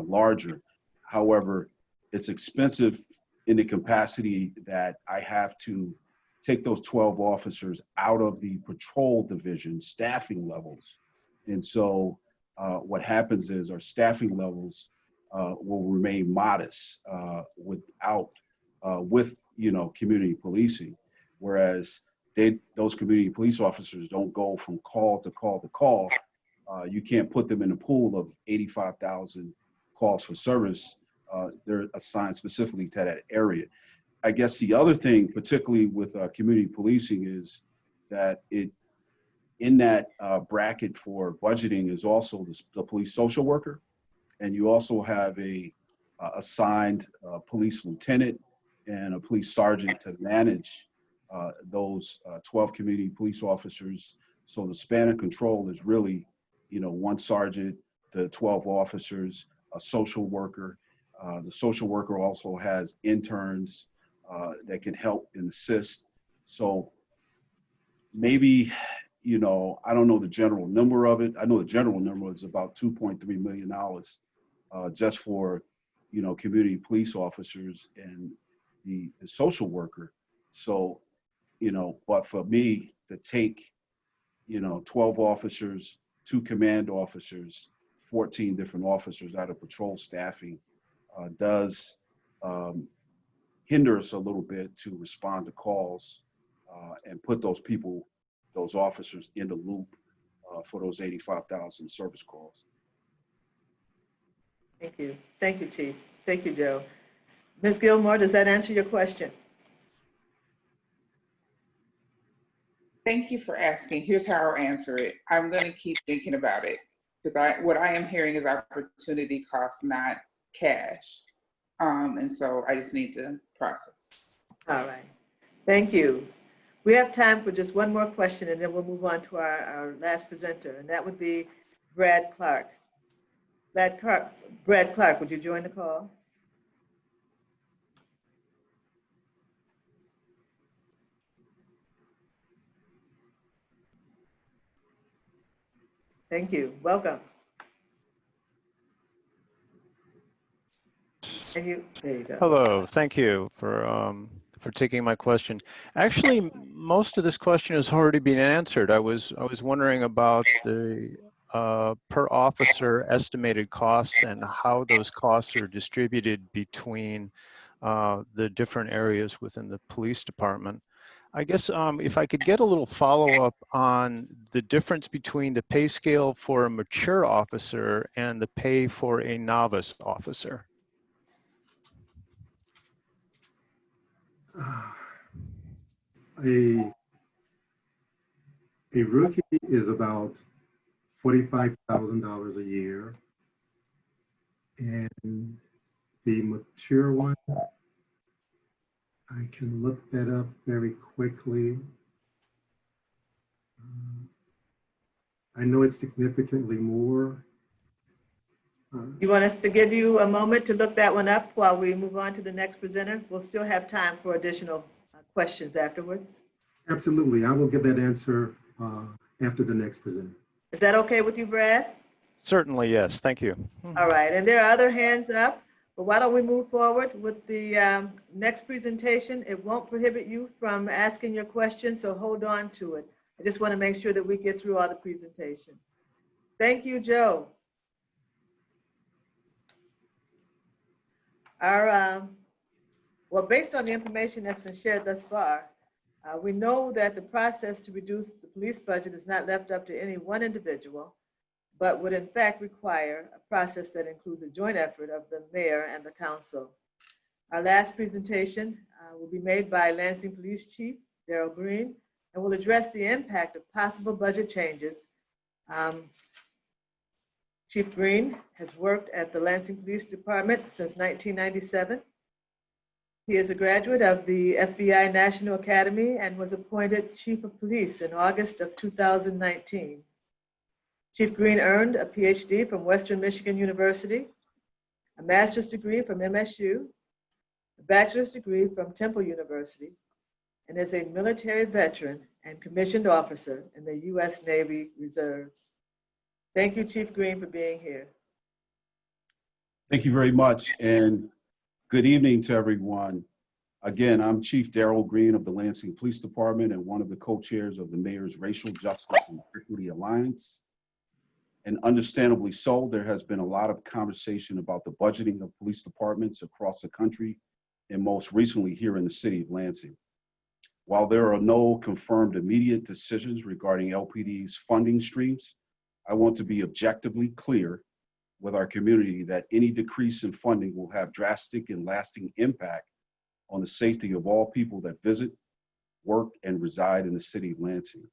[SPEAKER 14] larger. However, it's expensive in the capacity that I have to take those 12 officers out of the patrol division staffing levels. And so what happens is our staffing levels will remain modest with community policing, whereas those community police officers don't go from call to call to call. You can't put them in a pool of 85,000 calls for service. They're assigned specifically to that area. I guess the other thing, particularly with community policing, is that in that bracket for budgeting is also the police social worker, and you also have a assigned police lieutenant and a police sergeant to manage those 12 community police officers. So the span of control is really, one sergeant, the 12 officers, a social worker. The social worker also has interns that can help and assist. So maybe, I don't know the general number of it. I know the general number is about $2.3 million just for, community police officers and the social worker. So, but for me to take, 12 officers, 2 command officers, 14 different officers out of patrol staffing does hinder us a little bit to respond to calls and put those officers in the loop for those 85,000 service calls.
[SPEAKER 2] Thank you. Thank you, Chief. Thank you, Joe. Ms. Gilmore, does that answer your question?
[SPEAKER 15] Thank you for asking. Here's how I'll answer it. I'm going to keep thinking about it, because what I am hearing is opportunity costs, not cash. And so I just need to process.
[SPEAKER 2] All right. Thank you. We have time for just one more question, and then we'll move on to our last presenter, and that would be Brad Clark. Brad Clark, would you join the call? Thank you. Welcome. And there you go.
[SPEAKER 6] Hello, thank you for taking my question. Actually, most of this question has already been answered. I was wondering about the per officer estimated costs and how those costs are distributed between the different areas within the police department. I guess if I could get a little follow-up on the difference between the pay scale for a mature officer and the pay for a novice officer.
[SPEAKER 10] A rookie is about $45,000 a year, and the mature one, I can look that up very quickly. I know it's significantly more.
[SPEAKER 2] You want us to give you a moment to look that one up while we move on to the next presenter? We'll still have time for additional questions afterwards.
[SPEAKER 10] Absolutely. I will give that answer after the next presenter.
[SPEAKER 2] Is that okay with you, Brad?
[SPEAKER 6] Certainly, yes. Thank you.
[SPEAKER 2] All right. And there are other hands up, but why don't we move forward with the next presentation? It won't prohibit you from asking your question, so hold on to it. I just want to make sure that we get through all the presentation. Thank you, Joe. Well, based on the information that's been shared thus far, we know that the process to reduce the police budget is not left up to any one individual, but would in fact require a process that includes a joint effort of the mayor and the council. Our last presentation will be made by Lansing Police Chief Daryl Green and will address the impact of possible budget changes. Chief Green has worked at the Lansing Police Department since 1997. He is a graduate of the FBI National Academy and was appointed Chief of Police in August of 2019. Chief Green earned a PhD from Western Michigan University, a master's degree from MSU, a bachelor's degree from Temple University, and is a military veteran and commissioned officer in the U.S. Navy Reserves. Thank you, Chief Green, for being here.
[SPEAKER 14] Thank you very much, and good evening to everyone. Again, I'm Chief Daryl Green of the Lansing Police Department and one of the co-chairs of the Mayor's Racial Justice and Equity Alliance. And understandably so, there has been a lot of conversation about the budgeting of police departments across the country, and most recently here in the city of Lansing. While there are no confirmed immediate decisions regarding LPD's funding streams, I want to be objectively clear with our community that any decrease in funding will have drastic and lasting impact on the safety of all people that visit, work, and reside in the city of Lansing.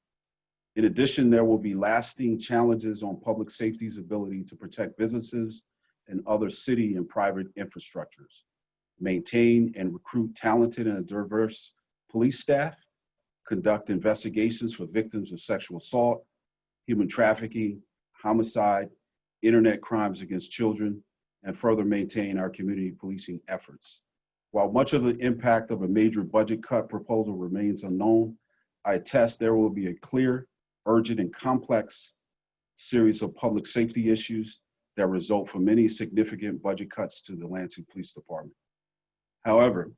[SPEAKER 14] In addition, there will be lasting challenges on public safety's ability to protect businesses and other city and private infrastructures, maintain and recruit talented and diverse police staff, conduct investigations for victims of sexual assault, human trafficking, homicide, internet crimes against children, and further maintain our community policing efforts. While much of the impact of a major budget cut proposal remains unknown, I attest there will be a clear, urgent, and complex series of public safety issues that result from many significant budget cuts to the Lansing Police Department. However,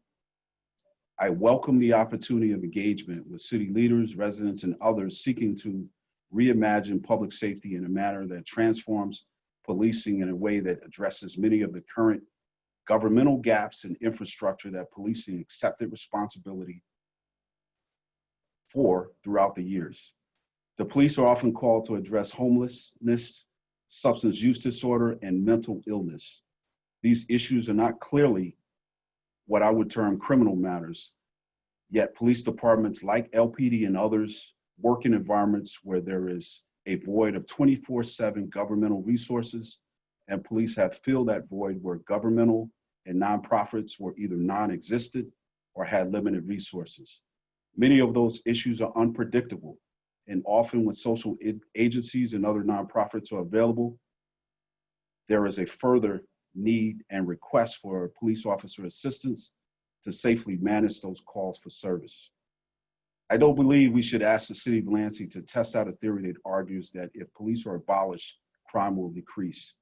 [SPEAKER 14] I welcome the opportunity of engagement with city leaders, residents, and others seeking to reimagine public safety in a manner that transforms policing in a way that addresses many of the current governmental gaps in infrastructure that policing accepted responsibility for throughout the years. The police are often called to address homelessness, substance use disorder, and mental illness. These issues are not clearly what I would term criminal matters, yet police departments like LPD and others work in environments where there is a void of 24/7 governmental resources, and police have filled that void where governmental and nonprofits were either non-existent or had limited resources. Many of those issues are unpredictable, and often when social agencies and other nonprofits are available, there is a further need and request for police officer assistance to safely manage those calls for service. I don't believe we should ask the city of Lansing to test out a theory that argues that if police are abolished, crime will decrease.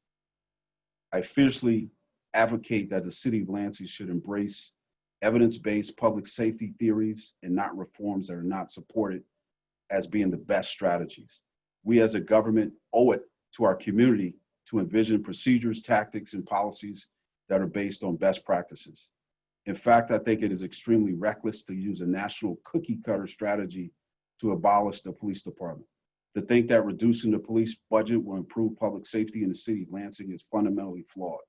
[SPEAKER 14] I fiercely advocate that the city of Lansing should embrace evidence-based public safety theories and not reforms that are not supported as being the best strategies. We as a government owe it to our community to envision procedures, tactics, and policies that are based on best practices. In fact, I think it is extremely reckless to use a national cookie cutter strategy to abolish the police department. To think that reducing the police budget will improve public safety in the city of Lansing is fundamentally flawed.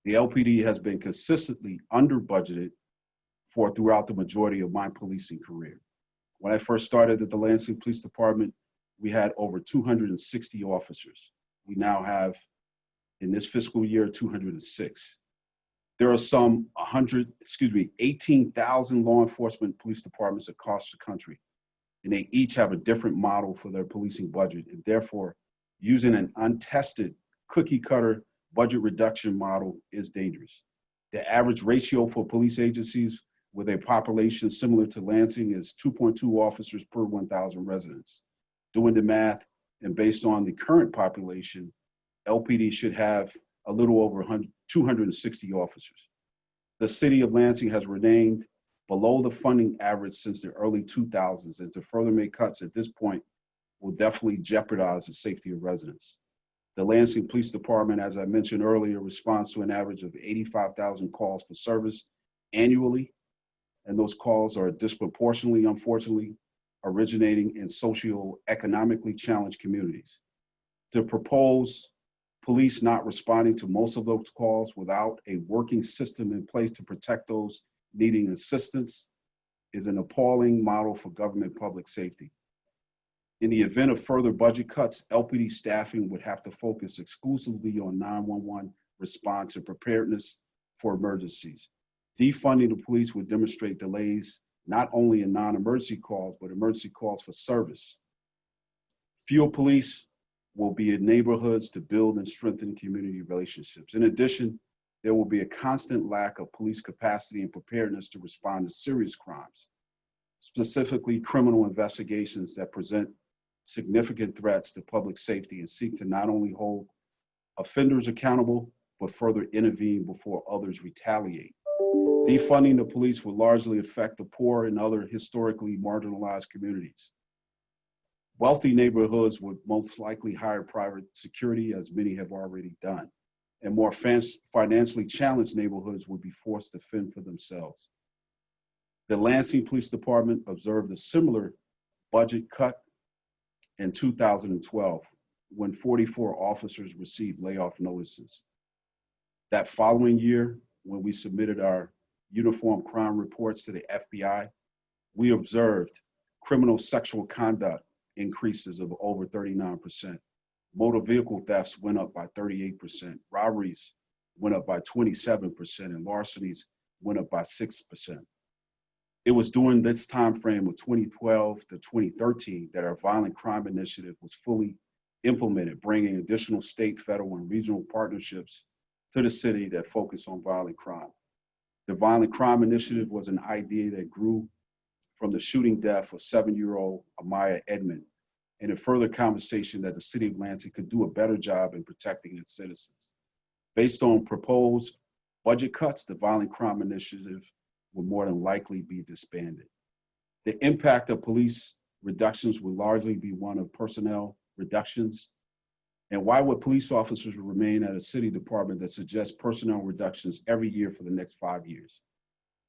[SPEAKER 14] The LPD has been consistently under budgeted for throughout the majority of my policing career. When I first started at the Lansing Police Department, we had over 260 officers. We now have, in this fiscal year, 206. There are some 18,000 law enforcement police departments across the country, and they each have a different model for their policing budget, and therefore using an untested cookie cutter budget reduction model is dangerous. The average ratio for police agencies with a population similar to Lansing is 2.2 officers per 1,000 residents. Doing the math, and based on the current population, LPD should have a little over 260 officers. The city of Lansing has remained below the funding average since the early 2000s, and to further make cuts at this point will definitely jeopardize the safety of residents. The Lansing Police Department, as I mentioned earlier, responds to an average of 85,000 calls for service annually, and those calls are disproportionately, unfortunately, originating in socioeconomically challenged communities. To propose police not responding to most of those calls without a working system in place to protect those needing assistance is an appalling model for government public safety. In the event of further budget cuts, LPD staffing would have to focus exclusively on 911 response and preparedness for emergencies. Defunding the police would demonstrate delays not only in non-emergency calls, but emergency calls for service. Fewer police will be in neighborhoods to build and strengthen community relationships. In addition, there will be a constant lack of police capacity and preparedness to respond to serious crimes, specifically criminal investigations that present significant threats to public safety and seek to not only hold offenders accountable, but further intervene before others retaliate. Defunding the police will largely affect the poor and other historically marginalized communities. Wealthy neighborhoods would most likely hire private security, as many have already done, and more financially challenged neighborhoods would be forced to fend for themselves. The Lansing Police Department observed a similar budget cut in 2012 when 44 officers received layoff notices. That following year, when we submitted our uniform crime reports to the FBI, we observed criminal sexual conduct increases of over 39%. Motor vehicle thefts went up by 38%. Robberies went up by 27%, and larcenies went up by 6%. It was during this time frame of 2012 to 2013 that our violent crime initiative was fully implemented, bringing additional state, federal, and regional partnerships to the city that focus on violent crime. The Violent Crime Initiative was an idea that grew from the shooting death of 7-year-old Amaya Edmond, and a further conversation that the city of Lansing could do a better job in protecting its citizens. Based on proposed budget cuts, the Violent Crime Initiative will more than likely be disbanded. The impact of police reductions will largely be one of personnel reductions. And why would police officers remain at a city department that suggests personnel reductions every year for the next 5 years?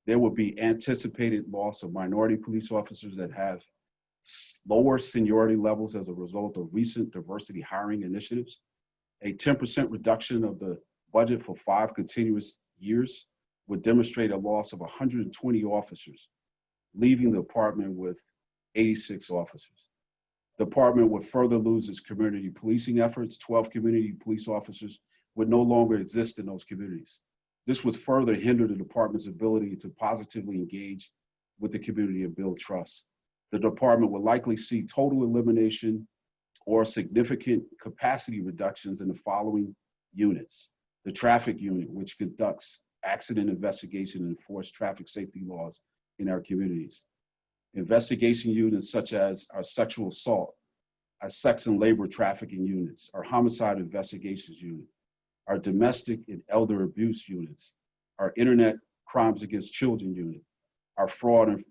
[SPEAKER 14] There will be anticipated loss of minority police officers that have lower seniority levels as a result of recent diversity hiring initiatives. A 10% reduction of the budget for 5 continuous years would demonstrate a loss of 120 officers, leaving the department with 86 officers. The department would further lose its community policing efforts. 12 community police officers would no longer exist in those communities. This would further hinder the department's ability to positively engage with the community and build trust. The department would likely see total elimination or significant capacity reductions in the following units. The traffic unit, which conducts accident investigation and enforce traffic safety laws in our communities. investigation units such as our sexual assault, our sex and labor trafficking units, our homicide investigations unit, our domestic and elder abuse units, our internet crimes against children unit, our fraud and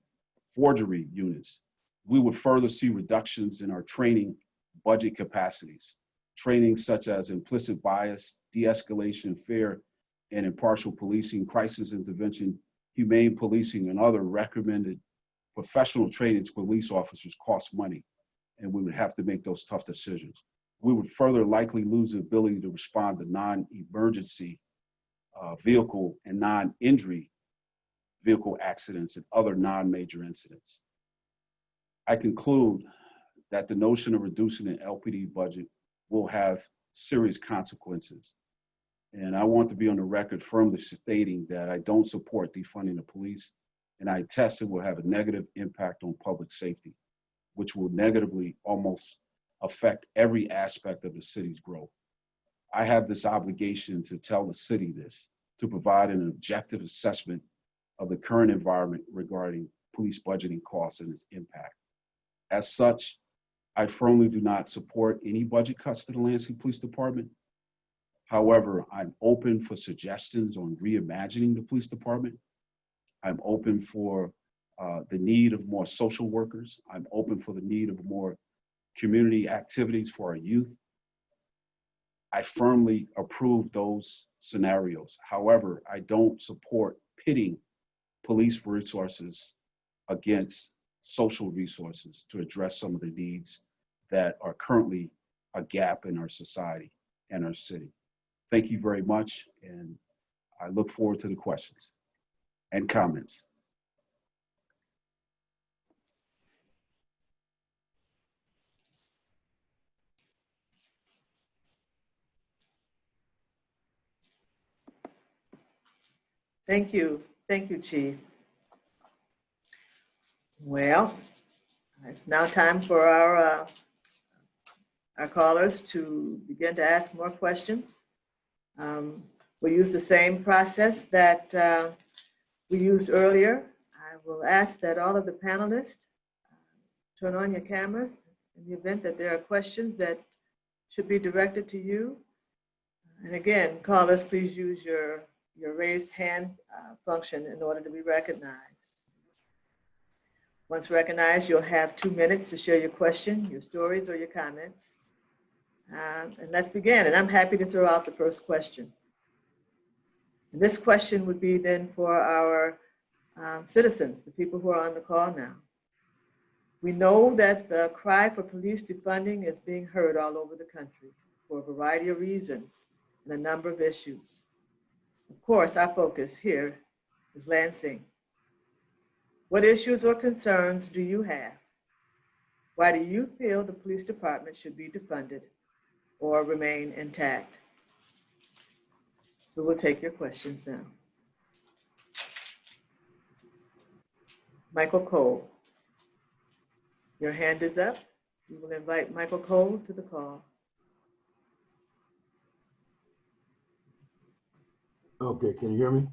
[SPEAKER 14] forgery units. We would further see reductions in our training budget capacities, training such as implicit bias, de-escalation, fair and impartial policing, crisis intervention, humane policing, and other recommended professional training to police officers cost money, and we would have to make those tough decisions. We would further likely lose the ability to respond to non-emergency vehicle and non-injury vehicle accidents and other non-major incidents. I conclude that the notion of reducing the LPD budget will have serious consequences. And I want to be on the record firmly stating that I don't support defunding the police, and I attest it will have a negative impact on public safety, which will negatively almost affect every aspect of the city's growth. I have this obligation to tell the city this, to provide an objective assessment of the current environment regarding police budgeting costs and its impact. As such, I firmly do not support any budget cuts to the Lansing Police Department. However, I'm open for suggestions on reimagining the police department. I'm open for the need of more social workers. I'm open for the need of more community activities for our youth. I firmly approve those scenarios. However, I don't support pitting police resources against social resources to address some of the needs that are currently a gap in our society and our city. Thank you very much, and I look forward to the questions and comments.
[SPEAKER 2] Thank you. Thank you, Chief. Well, it's now time for our callers to begin to ask more questions. We'll use the same process that we used earlier. I will ask that all of the panelists turn on your cameras in the event that there are questions that should be directed to you. And again, callers, please use your raised hand function in order to be recognized. Once recognized, you'll have 2 minutes to share your question, your stories, or your comments. And let's begin. And I'm happy to throw out the first question. And this question would be then for our citizens, the people who are on the call now. We know that the cry for police defunding is being heard all over the country for a variety of reasons and a number of issues. Of course, our focus here is Lansing. What issues or concerns do you have? Why do you feel the police department should be defunded or remain intact? We will take your questions now. Michael Cole, your hand is up. We will invite Michael Cole to the call.
[SPEAKER 16] Okay, can you hear me?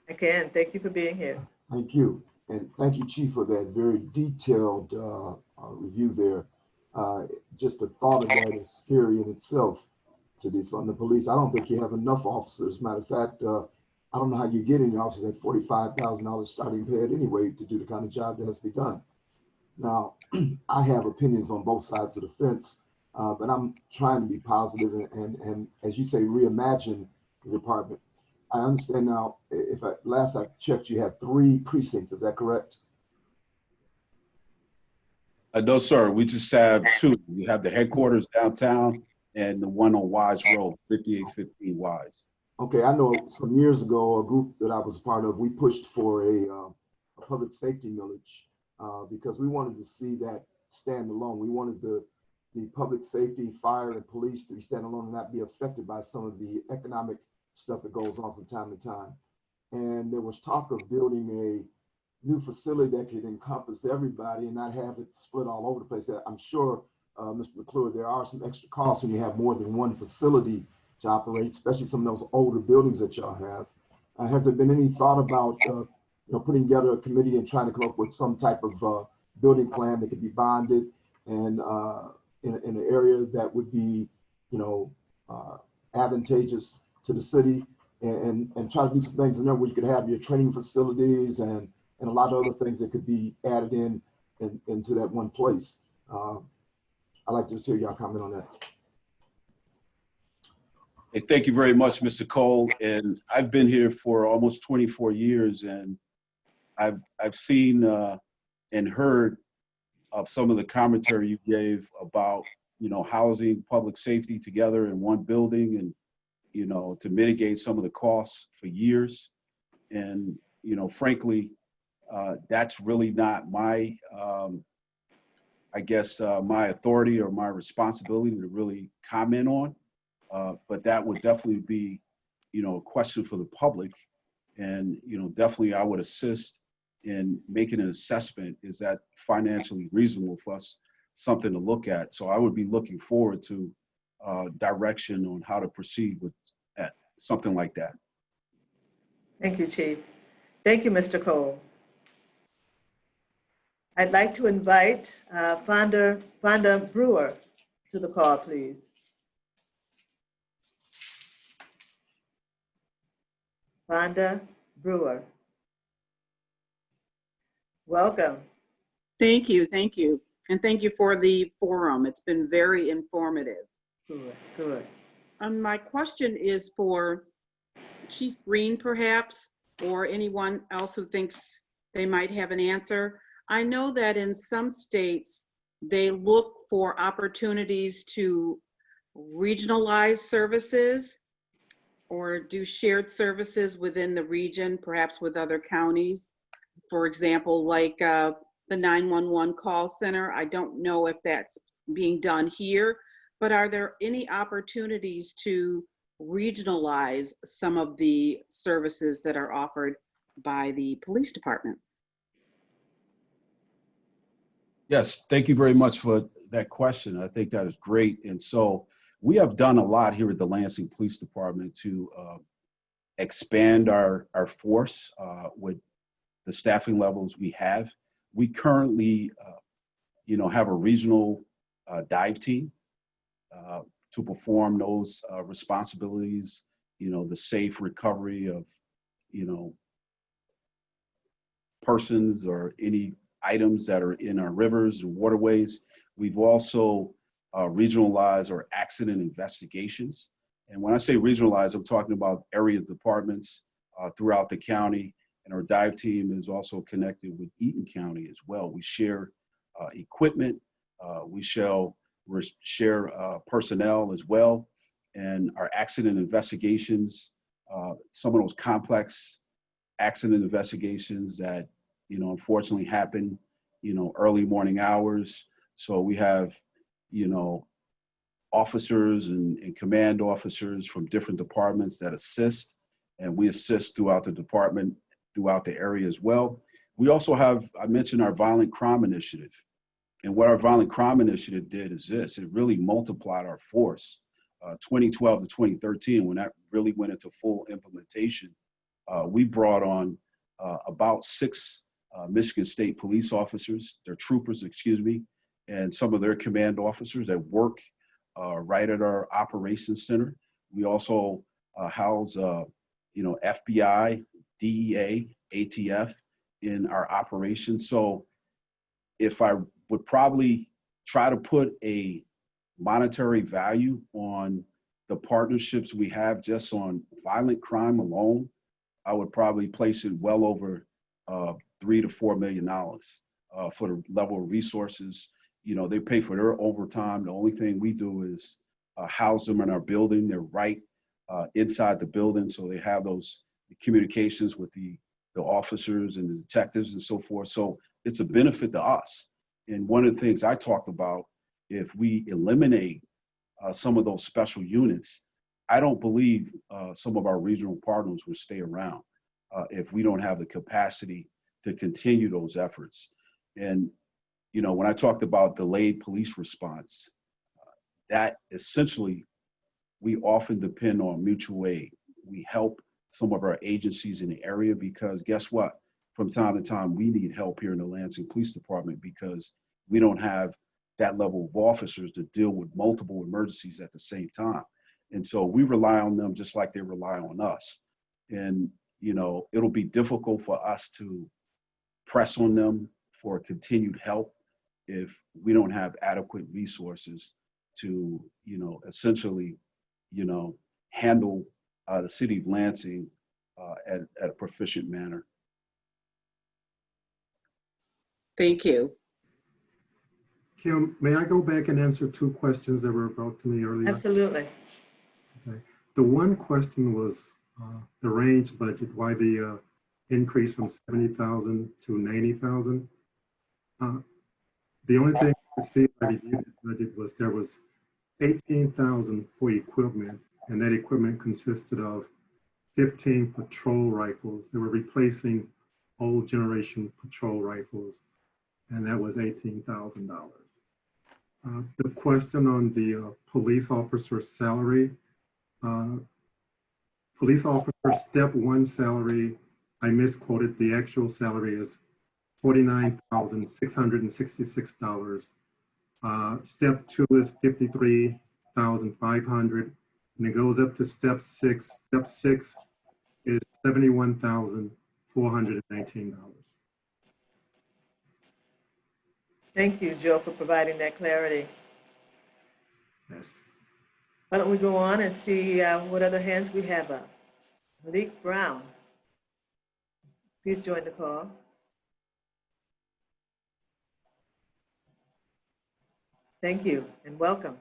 [SPEAKER 2] I can. Thank you for being here.
[SPEAKER 16] Thank you. And thank you, Chief, for that very detailed review there. Just the thought of that is scary in itself, to defund the police. I don't think you have enough officers. Matter of fact, I don't know how you get any officers at $45,000 starting pay anyway to do the kind of job that has to be done. Now, I have opinions on both sides of the fence, but I'm trying to be positive and as you say, reimagine the department. I understand now, if last I checked, you have 3 precincts, is that correct?
[SPEAKER 14] No, sir, we just have 2. We have the headquarters downtown and the one on Wise Road, 5815 Wise.
[SPEAKER 16] Okay, I know some years ago, a group that I was a part of, we pushed for a public safety millage because we wanted to see that stand alone. We wanted the public safety, fire, and police to stand alone and not be affected by some of the economic stuff that goes on from time to time. And there was talk of building a new facility that could encompass everybody and not have it split all over the place. I'm sure, Mr. McClure, there are some extra costs when you have more than one facility to operate, especially some of those older buildings that y'all have. Has there been any thought about putting together a committee and trying to come up with some type of building plan that could be bonded and in an area that would be, you know, advantageous to the city, and try to do some things in there where you could have your training facilities and a lot of other things that could be added into that one place. I'd like to just hear y'all comment on that.
[SPEAKER 14] Hey, thank you very much, Mr. Cole. And I've been here for almost 24 years, and I've seen and heard of some of the commentary you gave about, you know, housing, public safety together in one building, and, you know, to mitigate some of the costs for years. And, you know, frankly, that's really not my, I guess, my authority or my responsibility to really comment on. But that would definitely be, you know, a question for the public. And, you know, definitely I would assist in making an assessment. Is that financially reasonable for us, something to look at? So I would be looking forward to direction on how to proceed with that, something like that.
[SPEAKER 2] Thank you, Chief. Thank you, Mr. Cole. I'd like to invite Fonda Brewer to the call, please. Fonda Brewer. Welcome.
[SPEAKER 17] Thank you, and thank you for the forum. It's been very informative.
[SPEAKER 2] Good.
[SPEAKER 17] My question is for Chief Green, perhaps, or anyone else who thinks they might have an answer. I know that in some states, they look for opportunities to regionalize services or do shared services within the region, perhaps with other counties. For example, like the 911 call center. I don't know if that's being done here, but are there any opportunities to regionalize some of the services that are offered by the police department?
[SPEAKER 14] Yes, thank you very much for that question. I think that is great. And so we have done a lot here at the Lansing Police Department to expand our force with the staffing levels we have. We currently, you know, have a regional dive team to perform those responsibilities, you know, the safe recovery of, you know, persons or any items that are in our rivers and waterways. We've also regionalized our accident investigations. And when I say regionalized, I'm talking about area departments throughout the county. And our dive team is also connected with Eaton County as well. We share equipment, we share personnel as well. And our accident investigations, some of those complex accident investigations that, you know, unfortunately happen, you know, early morning hours. So we have, you know, officers and command officers from different departments that assist, and we assist throughout the department, throughout the area as well. We also have, I mentioned our violent crime initiative. And what our violent crime initiative did is this: it really multiplied our force. 2012 to 2013, when that really went into full implementation, we brought on about 6 Michigan State police officers, their troopers, excuse me, and some of their command officers that work right at our operations center. We also house, you know, FBI, DEA, ATF in our operations. So if I would probably try to put a monetary value on the partnerships we have just on violent crime alone, I would probably place it well over $3 to $4 million for the level of resources. You know, they pay for their overtime. The only thing we do is house them in our building. They're right inside the building, so they have those communications with the officers and the detectives and so forth. So it's a benefit to us. And one of the things I talked about, if we eliminate some of those special units, I don't believe some of our regional partners will stay around if we don't have the capacity to continue those efforts. And, you know, when I talked about delayed police response, that essentially, we often depend on mutual aid. We help some of our agencies in the area because guess what? from time to time, we need help here in the Lansing Police Department because we don't have that level of officers to deal with multiple emergencies at the same time. And so we rely on them just like they rely on us. And, you know, it'll be difficult for us to press on them for continued help if we don't have adequate resources to, you know, essentially, you know, handle the city of Lansing at a proficient manner.
[SPEAKER 17] Thank you.
[SPEAKER 10] Kim, may I go back and answer two questions that were brought to me earlier?
[SPEAKER 2] Absolutely.
[SPEAKER 10] Okay. The one question was the range budget, why the increase from 70,000 to 90,000. The only thing I see I reviewed the budget was there was 18,000 for equipment, and that equipment consisted of 15 patrol rifles. They were replacing old generation patrol rifles, and that was $18,000. The question on the police officer salary, police officer step one salary, I misquoted. The actual salary is $49,666. Step two is $53,500, and it goes up to step six. Step six is $71,419.
[SPEAKER 2] Thank you, Joe, for providing that clarity.
[SPEAKER 10] Yes.
[SPEAKER 2] Why don't we go on and see what other hands we have up? Malik Brown, please join the call. Thank you and welcome.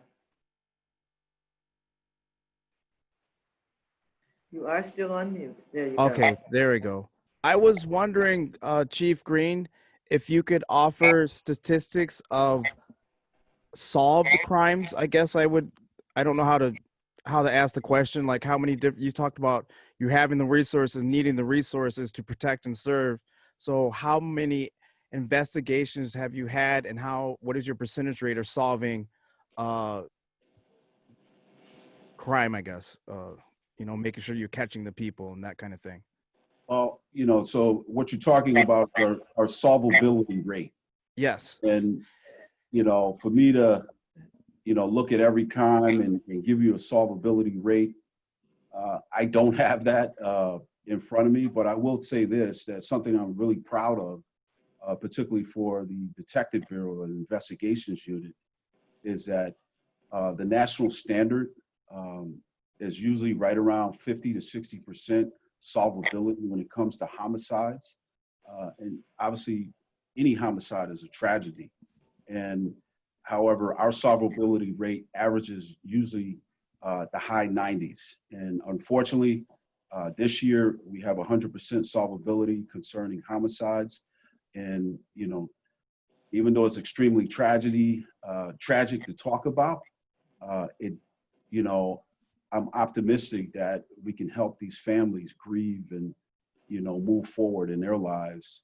[SPEAKER 2] You are still on mute. There you go.
[SPEAKER 18] Okay, there we go. I was wondering, Chief Green, if you could offer statistics of solved crimes. I guess I don't know how to ask the question, like how many different, you talked about you having the resources, needing the resources to protect and serve. So how many investigations have you had, and what is your percentage rate of solving crime, I guess, you know, making sure you're catching the people and that kind of thing?
[SPEAKER 14] Well, you know, so what you're talking about are solvability rate.
[SPEAKER 18] Yes.
[SPEAKER 14] And, you know, for me to, you know, look at every crime and give you a solvability rate, I don't have that in front of me, but I will say this, that's something I'm really proud of, particularly for the Detective Bureau and Investigations Unit, is that the national standard is usually right around 50 to 60% solvability when it comes to homicides. And obviously, any homicide is a tragedy. And however, our solvability rate averages usually the high 90s. And unfortunately, this year we have 100% solvability concerning homicides. And, you know, even though it's extremely tragic to talk about, you know, I'm optimistic that we can help these families grieve and, you know, move forward in their lives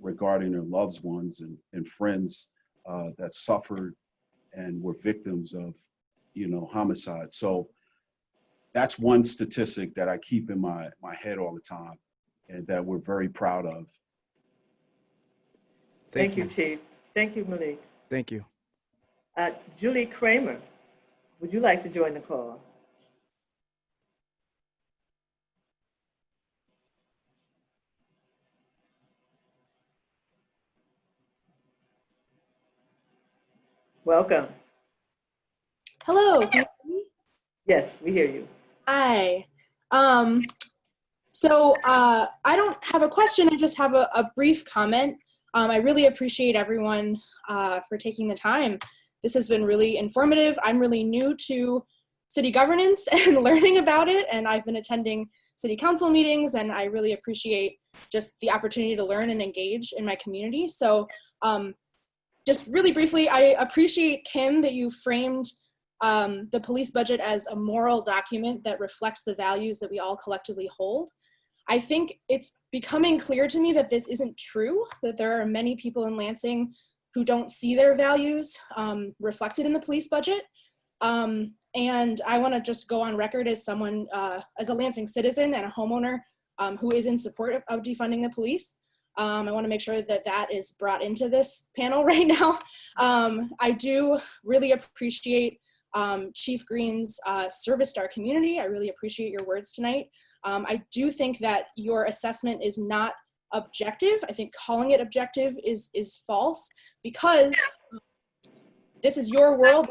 [SPEAKER 14] regarding their loved ones and friends that suffered and were victims of, you know, homicide. So that's one statistic that I keep in my head all the time and that we're very proud of.
[SPEAKER 2] Thank you, Chief. Thank you, Malik.
[SPEAKER 18] Thank you.
[SPEAKER 2] Julie Kramer, would you like to join the call? Welcome.
[SPEAKER 19] Hello. Can you hear me?
[SPEAKER 2] Yes, we hear you.
[SPEAKER 19] Hi. So I don't have a question. I just have a brief comment. I really appreciate everyone for taking the time. This has been really informative. I'm really new to city governance and learning about it, and I've been attending city council meetings, and I really appreciate just the opportunity to learn and engage in my community. So just really briefly, I appreciate, Kim, that you framed the police budget as a moral document that reflects the values that we all collectively hold. I think it's becoming clear to me that this isn't true, that there are many people in Lansing who don't see their values reflected in the police budget. And I want to just go on record as someone, as a Lansing citizen and a homeowner who is in support of defunding the police. I want to make sure that that is brought into this panel right now. I do really appreciate Chief Green's service to our community. I really appreciate your words tonight. I do think that your assessment is not objective. I think calling it objective is false, because this is your world.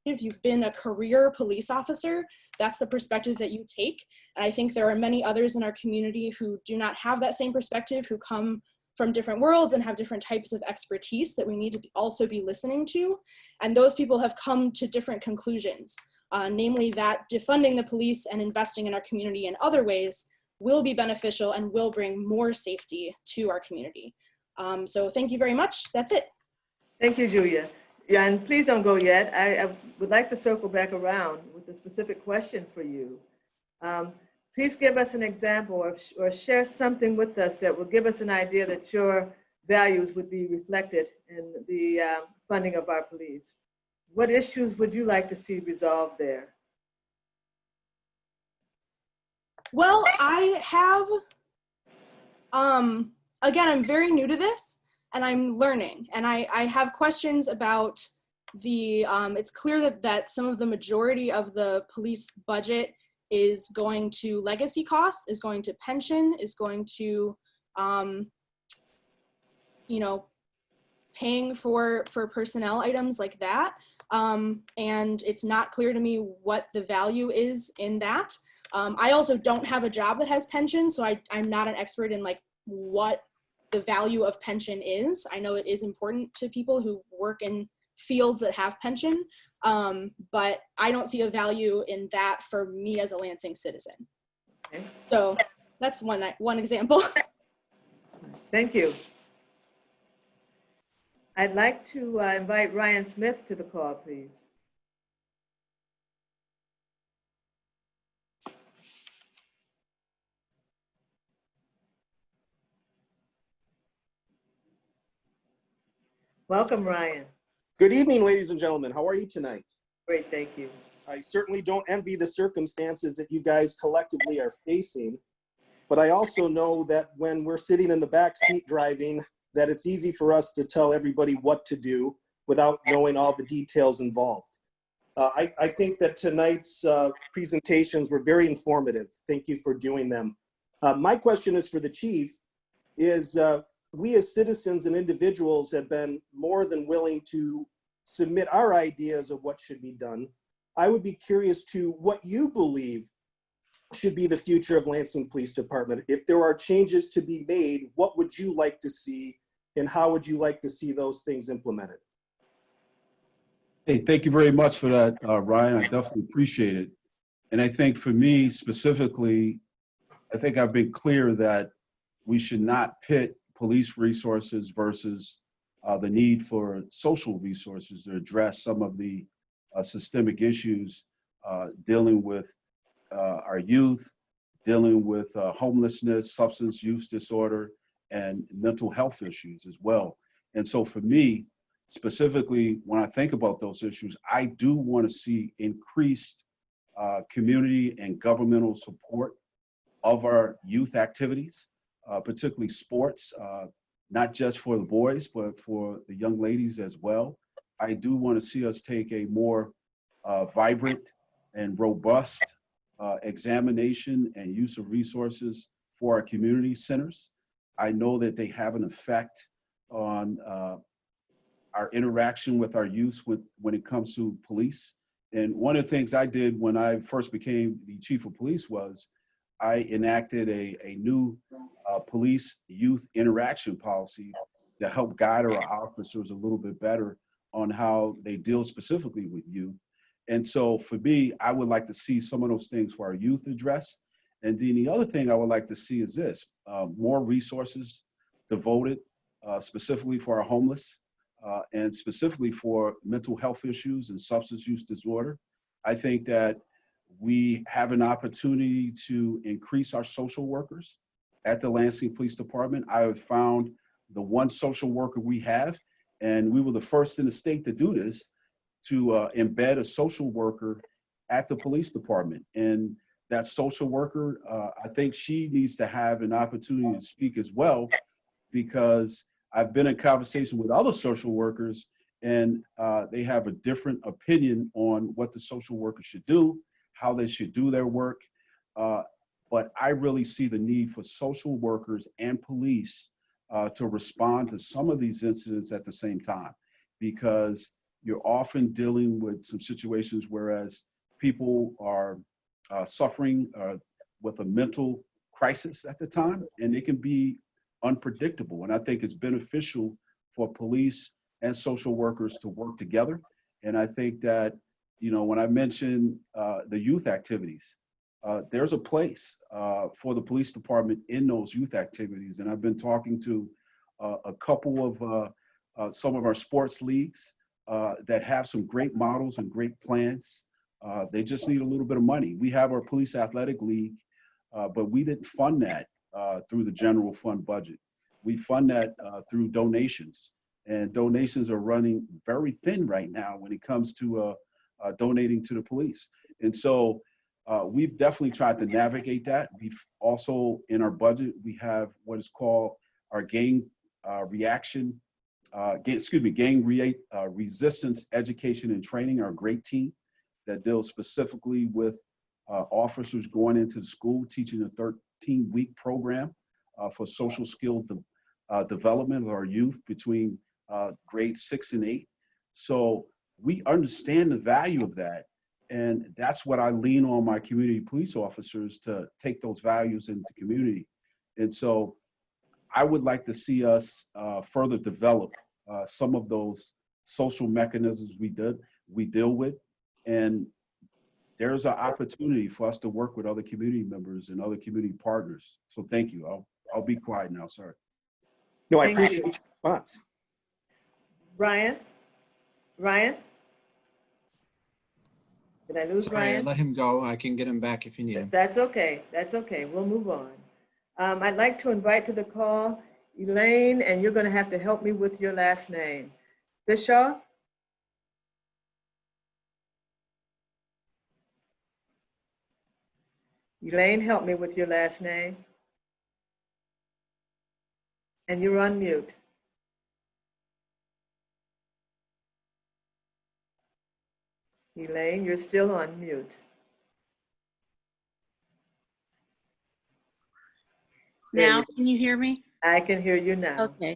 [SPEAKER 19] You've been a career police officer. That's the perspective that you take. And I think there are many others in our community who do not have that same perspective, who come from different worlds and have different types of expertise that we need to also be listening to. And those people have come to different conclusions, namely that defunding the police and investing in our community in other ways will be beneficial and will bring more safety to our community. So thank you very much. That's it.
[SPEAKER 2] Thank you, Julia. Yeah, and please don't go yet. I would like to circle back around with a specific question for you. Please give us an example or share something with us that will give us an idea that your values would be reflected in the funding of our police. What issues would you like to see resolved there?
[SPEAKER 19] Well, I have, again, I'm very new to this and I'm learning, and I have questions about the, it's clear that some of the majority of the police budget is going to legacy costs, is going to pension, is going to, you know, paying for personnel items like that. And it's not clear to me what the value is in that. I also don't have a job that has pension, so I'm not an expert in like what the value of pension is. I know it is important to people who work in fields that have pension, but I don't see a value in that for me as a Lansing citizen.
[SPEAKER 2] Okay.
[SPEAKER 19] So that's one example.
[SPEAKER 2] Thank you. I'd like to invite Ryan Smith to the call, please. Welcome, Ryan.
[SPEAKER 20] Good evening, ladies and gentlemen. How are you tonight?
[SPEAKER 2] Great, thank you.
[SPEAKER 20] I certainly don't envy the circumstances that you guys collectively are facing, but I also know that when we're sitting in the back seat driving, that it's easy for us to tell everybody what to do without knowing all the details involved. I think that tonight's presentations were very informative. Thank you for doing them. My question is for the chief, is we as citizens and individuals have been more than willing to submit our ideas of what should be done. I would be curious to what you believe should be the future of Lansing Police Department. If there are changes to be made, what would you like to see and how would you like to see those things implemented?
[SPEAKER 14] Hey, thank you very much for that, Ryan. I definitely appreciate it. And I think for me specifically, I think I've been clear that we should not pit police resources versus the need for social resources to address some of the systemic issues dealing with our youth, dealing with homelessness, substance use disorder, and mental health issues as well. And so for me, specifically, when I think about those issues, I do want to see increased community and governmental support of our youth activities, particularly sports, not just for the boys, but for the young ladies as well. I do want to see us take a more vibrant and robust examination and use of resources for our community centers. I know that they have an effect on our interaction with our youth when it comes to police. And one of the things I did when I first became the chief of police was I enacted a new police youth interaction policy to help guide our officers a little bit better on how they deal specifically with youth. And so for me, I would like to see some of those things for our youth addressed. And then the other thing I would like to see is this, more resources devoted specifically for our homeless and specifically for mental health issues and substance use disorder. I think that we have an opportunity to increase our social workers at the Lansing Police Department. I have found the one social worker we have, and we were the first in the state to do this, to embed a social worker at the police department. And that social worker, I think she needs to have an opportunity to speak as well because I've been in conversation with other social workers, and they have a different opinion on what the social worker should do, how they should do their work. But I really see the need for social workers and police to respond to some of these incidents at the same time, because you're often dealing with some situations whereas people are suffering with a mental crisis at the time, and it can be unpredictable. And I think it's beneficial for police and social workers to work together. And I think that, you know, when I mentioned the youth activities, there's a place for the police department in those youth activities. And I've been talking to a couple of some of our sports leagues that have some great models and great plans. They just need a little bit of money. We have our police athletic league, but we didn't fund that through the general fund budget. We fund that through donations, and donations are running very thin right now when it comes to donating to the police. And so we've definitely tried to navigate that. We've also, in our budget, we have what is called our gang resistance education and training, our great team that deals specifically with officers going into the school, teaching a 13-week program for social skill development of our youth between grades 6 and 8. So we understand the value of that. And that's what I lean on my community police officers to take those values into the community. And so I would like to see us further develop some of those social mechanisms we deal with. And there's an opportunity for us to work with other community members and other community partners. So thank you. I'll be quiet now, sorry.
[SPEAKER 20] No, I
[SPEAKER 2] Thank
[SPEAKER 20] appreciate
[SPEAKER 2] you.
[SPEAKER 20] your response.
[SPEAKER 2] Ryan? Ryan? Did I lose
[SPEAKER 21] Sorry, I
[SPEAKER 2] Ryan?
[SPEAKER 21] let him go. I can get him back if you need him.
[SPEAKER 2] That's okay. That's okay. We'll move on. I'd like to invite to the call Elaine, and you're going to have to help me with your last name. Bishaw? Elaine, help me with your last name. And you're on mute. Elaine, you're still on mute.
[SPEAKER 22] Now, can you hear me?
[SPEAKER 2] I can hear you now.
[SPEAKER 22] Okay.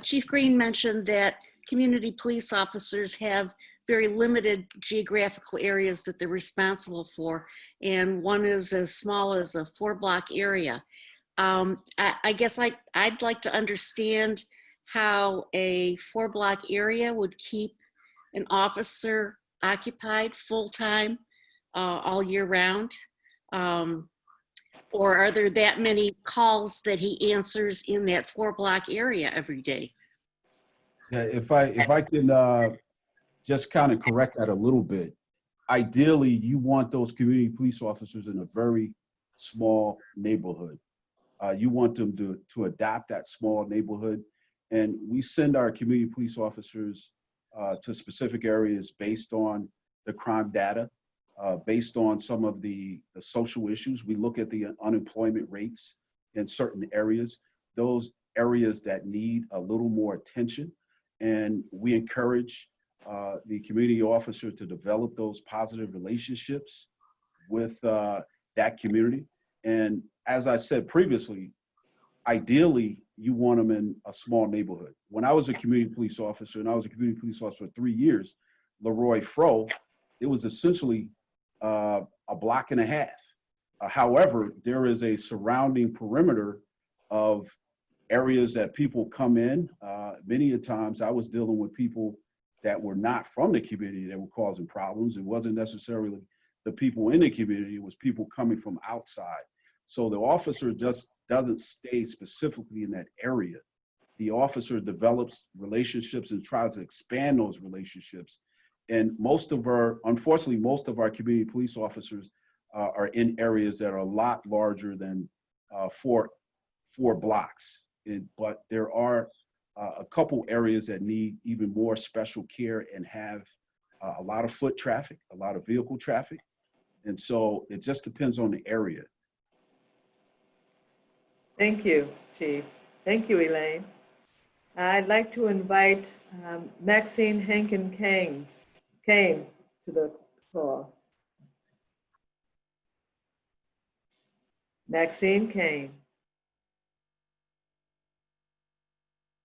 [SPEAKER 22] Chief Green mentioned that community police officers have very limited geographical areas that they're responsible for, and one is as small as a 4-block area. I guess I'd like to understand how a 4-block area would keep an officer occupied full-time all year round. Or are there that many calls that he answers in that 4-block area every day?
[SPEAKER 14] Yeah, if I can just kind of correct that a little bit. Ideally, you want those community police officers in a very small neighborhood. You want them to adapt that small neighborhood. And we send our community police officers to specific areas based on the crime data, based on some of the social issues. We look at the unemployment rates in certain areas, those areas that need a little more attention. And we encourage the community officer to develop those positive relationships with that community. And as I said previously, ideally, you want them in a small neighborhood. When I was a community police officer, and I was a community police officer for 3 years, Leroy Fro, it was essentially a block and a half. However, there is a surrounding perimeter of areas that people come in. Many a times I was dealing with people that were not from the community that were causing problems. It wasn't necessarily the people in the community, it was people coming from outside. So the officer just doesn't stay specifically in that area. The officer develops relationships and tries to expand those relationships. And unfortunately, most of our community police officers are in areas that are a lot larger than 4 blocks. But there are a couple areas that need even more special care and have a lot of foot traffic, a lot of vehicle traffic. And so it just depends on the area.
[SPEAKER 2] Thank you, Chief. Thank you, Elaine. I'd like to invite Maxine Henkin Kane to the call. Maxine Kane.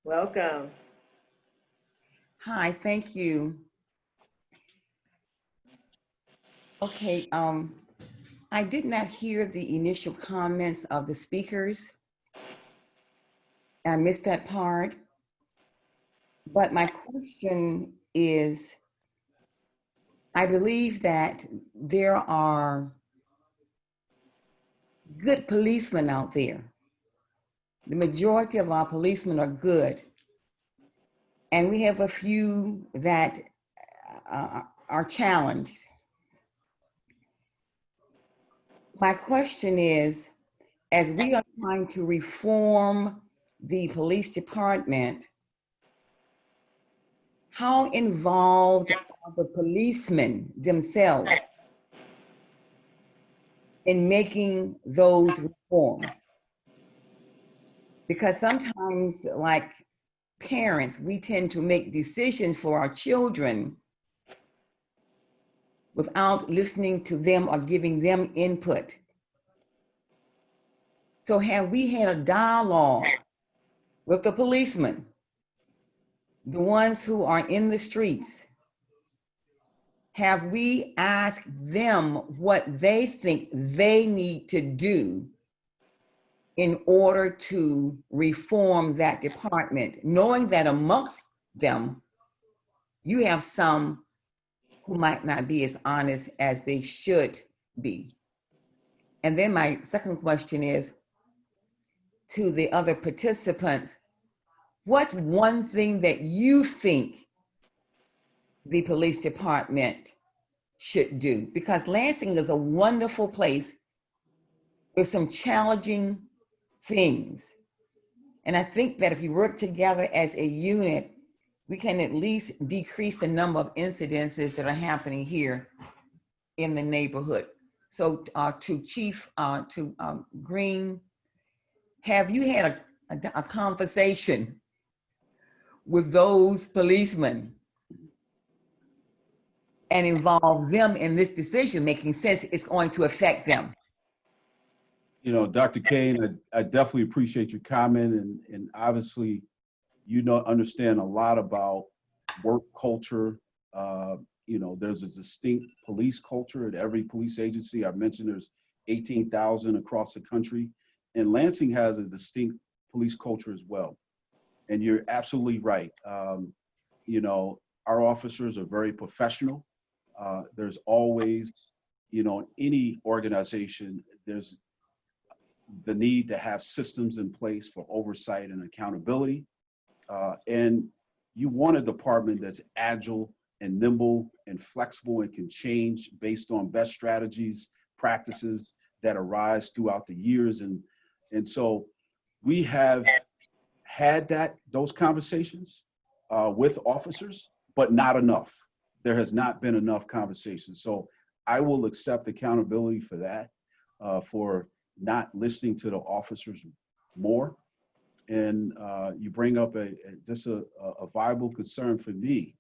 [SPEAKER 2] Welcome.
[SPEAKER 1] Hi, thank you. Okay, I did not hear the initial comments of the speakers. I missed that part. But my question is, I believe that there are good policemen out there. The majority of our policemen are good. And we have a few that are challenged. My question is, as we are trying to reform the police department, how involved are the policemen themselves in making those reforms? Because sometimes, like parents, we tend to make decisions for our children without listening to them or giving them input. So have we had a dialogue with the policemen, the ones who are in the streets? Have we asked them what they think they need to do in order to reform that department, knowing that amongst them, you have some who might not be as honest as they should be? And then my second question is to the other participants, what's one thing that you think the police department should do? Because Lansing is a wonderful place with some challenging things. And I think that if we work together as a unit, we can at least decrease the number of incidences that are happening here in the neighborhood. So to Chief Green, have you had a conversation with those policemen and involve them in this decision making, since it's going to affect them?
[SPEAKER 14] You know, Dr. Kane, I definitely appreciate your comment, and obviously, you know, understand a lot about work culture. You know, there's a distinct police culture at every police agency. I mentioned there's 18,000 across the country, and Lansing has a distinct police culture as well. And you're absolutely right. You know, our officers are very professional. There's always, you know, in any organization, there's the need to have systems in place for oversight and accountability. And you want a department that's agile and nimble and flexible and can change based on best strategies, practices that arise throughout the years. And so we have had those conversations with officers, but not enough. There has not been enough conversation. So I will accept accountability for that, for not listening to the officers more. And you bring up just a viable concern for me,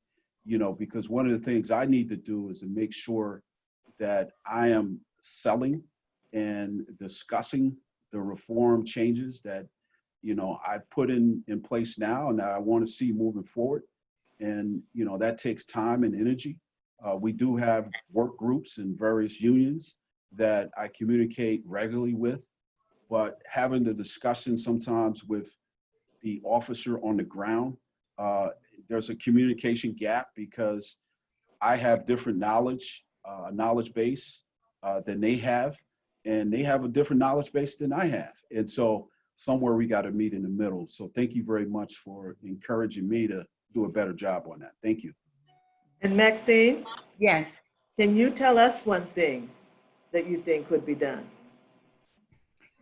[SPEAKER 14] you know, because one of the things I need to do is to make sure that I am selling and discussing the reform changes that, you know, I put in place now and that I want to see moving forward. And, you know, that takes time and energy. We do have work groups and various unions that I communicate regularly with, but having the discussion sometimes with the officer on the ground, there's a communication gap because I have different knowledge base than they have, and they have a different knowledge base than I have. And so somewhere we got to meet in the middle. So thank you very much for encouraging me to do a better job on that. Thank you.
[SPEAKER 2] And Maxine?
[SPEAKER 1] Yes.
[SPEAKER 2] Can you tell us one thing that you think could be done?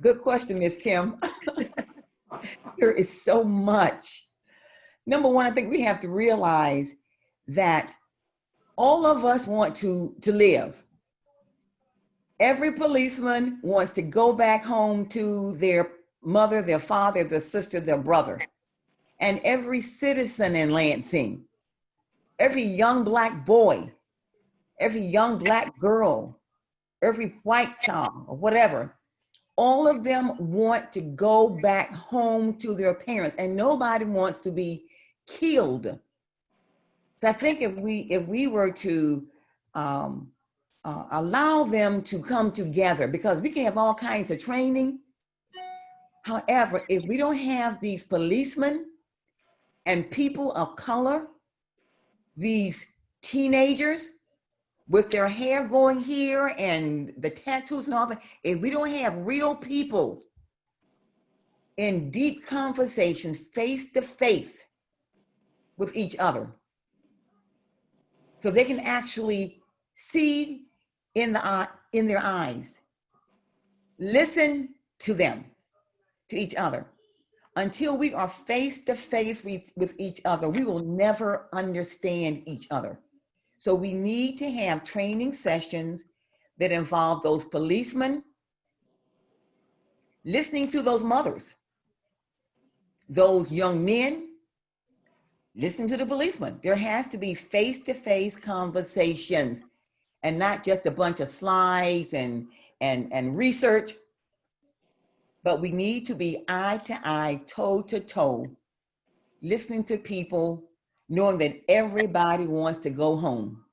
[SPEAKER 1] Good question, Ms. Kim. There is so much. Number one, I think we have to realize that all of us want to live. Every policeman wants to go back home to their mother, their father, their sister, their brother. And every citizen in Lansing, every young Black boy, every young Black girl, every white child, or whatever, all of them want to go back home to their parents, and nobody wants to be killed. So I think if we were to allow them to come together, because we can have all kinds of training. However, if we don't have these policemen and people of color, these teenagers with their hair going here and the tattoos and all that, if we don't have real people in deep conversations face to face with each other, so they can actually see in their eyes, listen to them, to each other. Until we are face to face with each other, we will never understand each other. So we need to have training sessions that involve those policemen, listening to those mothers, those young men, listen to the policemen. There has to be face-to-face conversations and not just a bunch of slides and research, but we need to be eye to eye, toe to toe, listening to people, knowing that everybody wants to go home.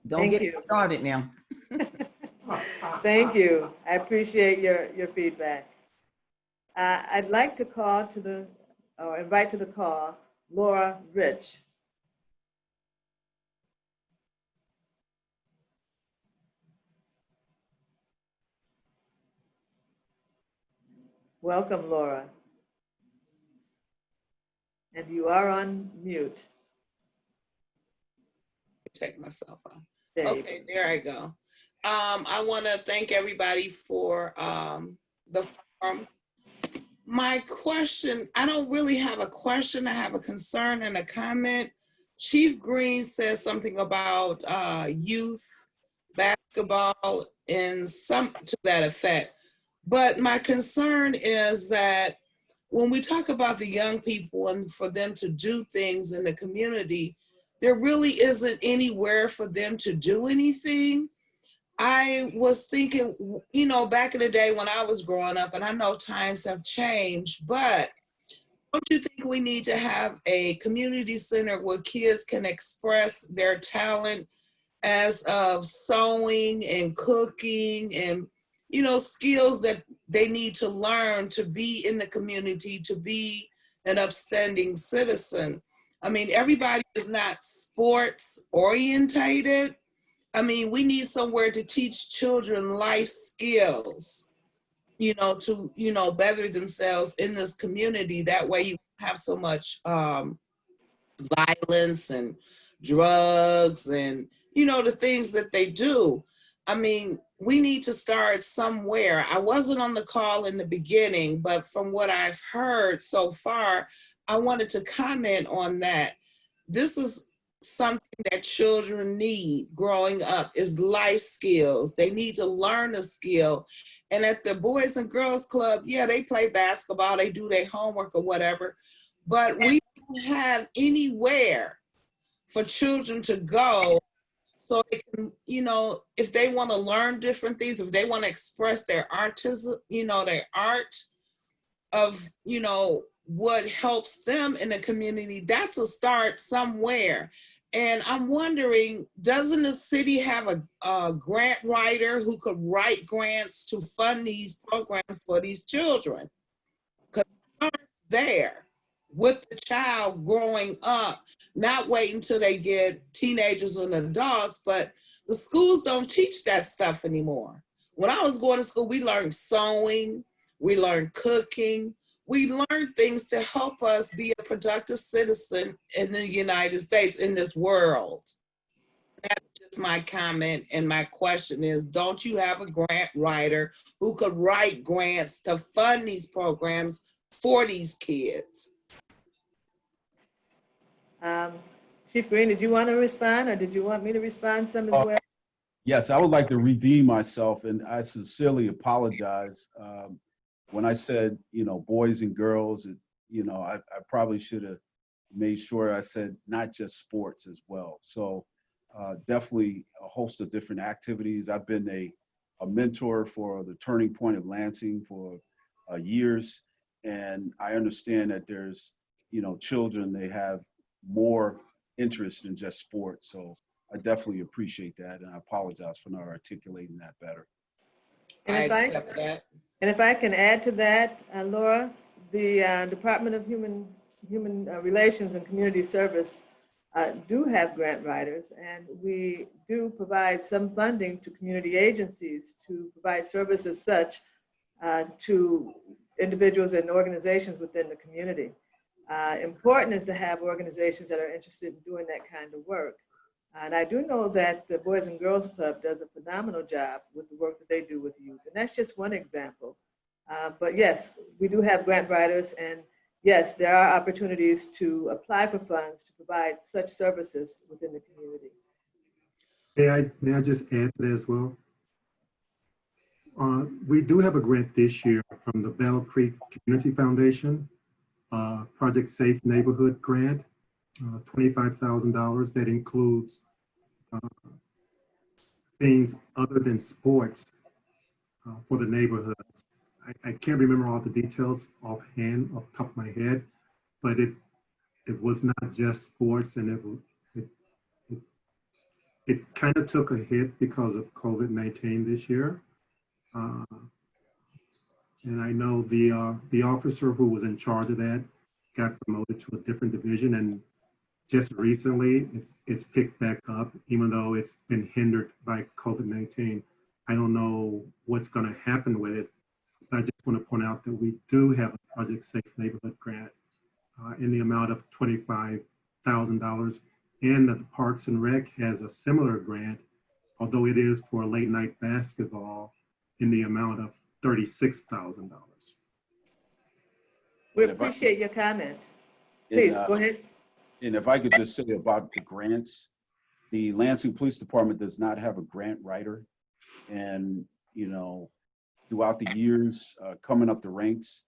[SPEAKER 1] Don't
[SPEAKER 2] Thank
[SPEAKER 1] get
[SPEAKER 2] you.
[SPEAKER 1] me started now.
[SPEAKER 2] Thank you. I appreciate your feedback. I'd like to call to the, or invite to the call, Laura Rich. Welcome, Laura. And you are on mute.
[SPEAKER 4] Take myself off.
[SPEAKER 2] There you
[SPEAKER 4] Okay, there I go. I want to thank everybody for the forum. My question, I don't really have a question. I have a concern and a comment. Chief Green says something about youth basketball and some to that effect. But my concern is that when we talk about the young people and for them to do things in the community, there really isn't anywhere for them to do anything. I was thinking, you know, back in the day when I was growing up, and I know times have changed, but don't you think we need to have a community center where kids can express their talent as of sewing and cooking and, you know, skills that they need to learn to be in the community, to be an upstanding citizen? I mean, everybody is not sports orientated. I mean, we need somewhere to teach children life skills, you know, to, you know, better themselves in this community. That way you have so much violence and drugs and, you know, the things that they do. I mean, we need to start somewhere. I wasn't on the call in the beginning, but from what I've heard so far, I wanted to comment on that. This is something that children need growing up, is life skills. They need to learn a skill. And at the Boys and Girls Club, yeah, they play basketball, they do their homework or whatever, but we don't have anywhere for children to go so they can, you know, if they want to learn different things, if they want to express their artism, you know, their art of, you know, what helps them in the community, that's a start somewhere. And I'm wondering, doesn't the city have a grant writer who could write grants to fund these programs for these children? Because it's there with the child growing up, not waiting until they get teenagers and adults, but the schools don't teach that stuff anymore. When I was going to school, we learned sewing, we learned cooking, we learned things to help us be a productive citizen in the United States, in this world. That's just my comment, and my question is, don't you have a grant writer who could write grants to fund these programs for these kids?
[SPEAKER 2] Chief Green, did you want to respond, or did you want me to respond some as well?
[SPEAKER 14] Yes, I would like to redeem myself, and I sincerely apologize. when I said, boys and girls, I probably should have made sure I said not just sports as well. So definitely a host of different activities. I've been a mentor for the Turning Point of Lansing for years. And I understand that there's, children, they have more interest in just sports. So I definitely appreciate that. And I apologize for not articulating that better.
[SPEAKER 2] And
[SPEAKER 4] I
[SPEAKER 2] if
[SPEAKER 4] accept that.
[SPEAKER 2] And if I can add to that, Laura, the Department of Human Relations and Community Service do have grant writers, and we do provide some funding to community agencies to provide services such to individuals and organizations within the community. Important is to have organizations that are interested in doing that kind of work. And I do know that the Boys and Girls Club does a phenomenal job with the work that they do with youth. And that's just one example. But yes, we do have grant writers, and yes, there are opportunities to apply for funds to provide such services within the community.
[SPEAKER 10] May I just add to that as well? We do have a grant this year from the Battle Creek Community Foundation, Project Safe Neighborhood Grant, $25,000 that includes things other than sports for the neighborhoods. I can't remember all the details offhand off the top of my head, but it was not just sports, and it kind of took a hit because of COVID-19 this year. And I know the officer who was in charge of that got promoted to a different division, and just recently it's picked back up, even though it's been hindered by COVID-19. I don't know what's going to happen with it. But I just want to point out that we do have a Project Safe Neighborhood grant in the amount of $25,000, and that the Parks and Rec has a similar grant, although it is for late night basketball in the amount of $36,000.
[SPEAKER 2] We appreciate your comment. Please, go ahead.
[SPEAKER 14] And if I could just say about the grants, the Lansing Police Department does not have a grant writer. And, throughout the years, coming up the ranks,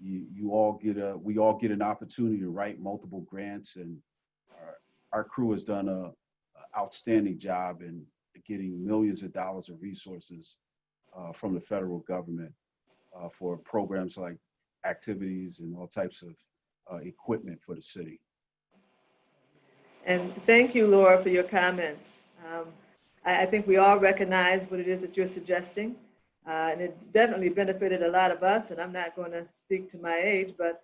[SPEAKER 14] we all get an opportunity to write multiple grants, and our crew has done an outstanding job in getting millions of dollars of resources from the federal government for programs like activities and all types of equipment for the city.
[SPEAKER 2] And thank you, Laura, for your comments. I think we all recognize what it is that you're suggesting. And it definitely benefited a lot of us, and I'm not going to speak to my age, but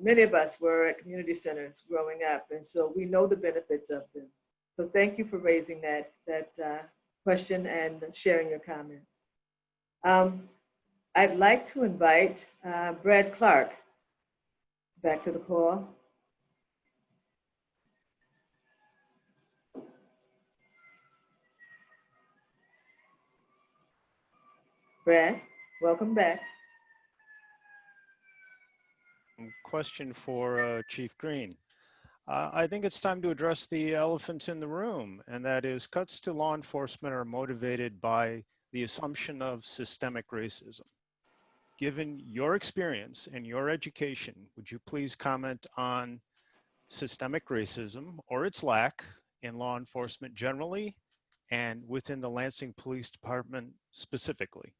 [SPEAKER 2] many of us were at community centers growing up, and so we know the benefits of them. So thank you for raising that question and sharing your comments. I'd like to invite Brad Clark back to the call. Brad, welcome back.
[SPEAKER 6] Question for Chief Green. I think it's time to address the elephant in the room, and that is cuts to law enforcement are motivated by the assumption of systemic racism. Given your experience and your education, would you please comment on systemic racism or its lack in law enforcement generally and within the Lansing Police Department specifically?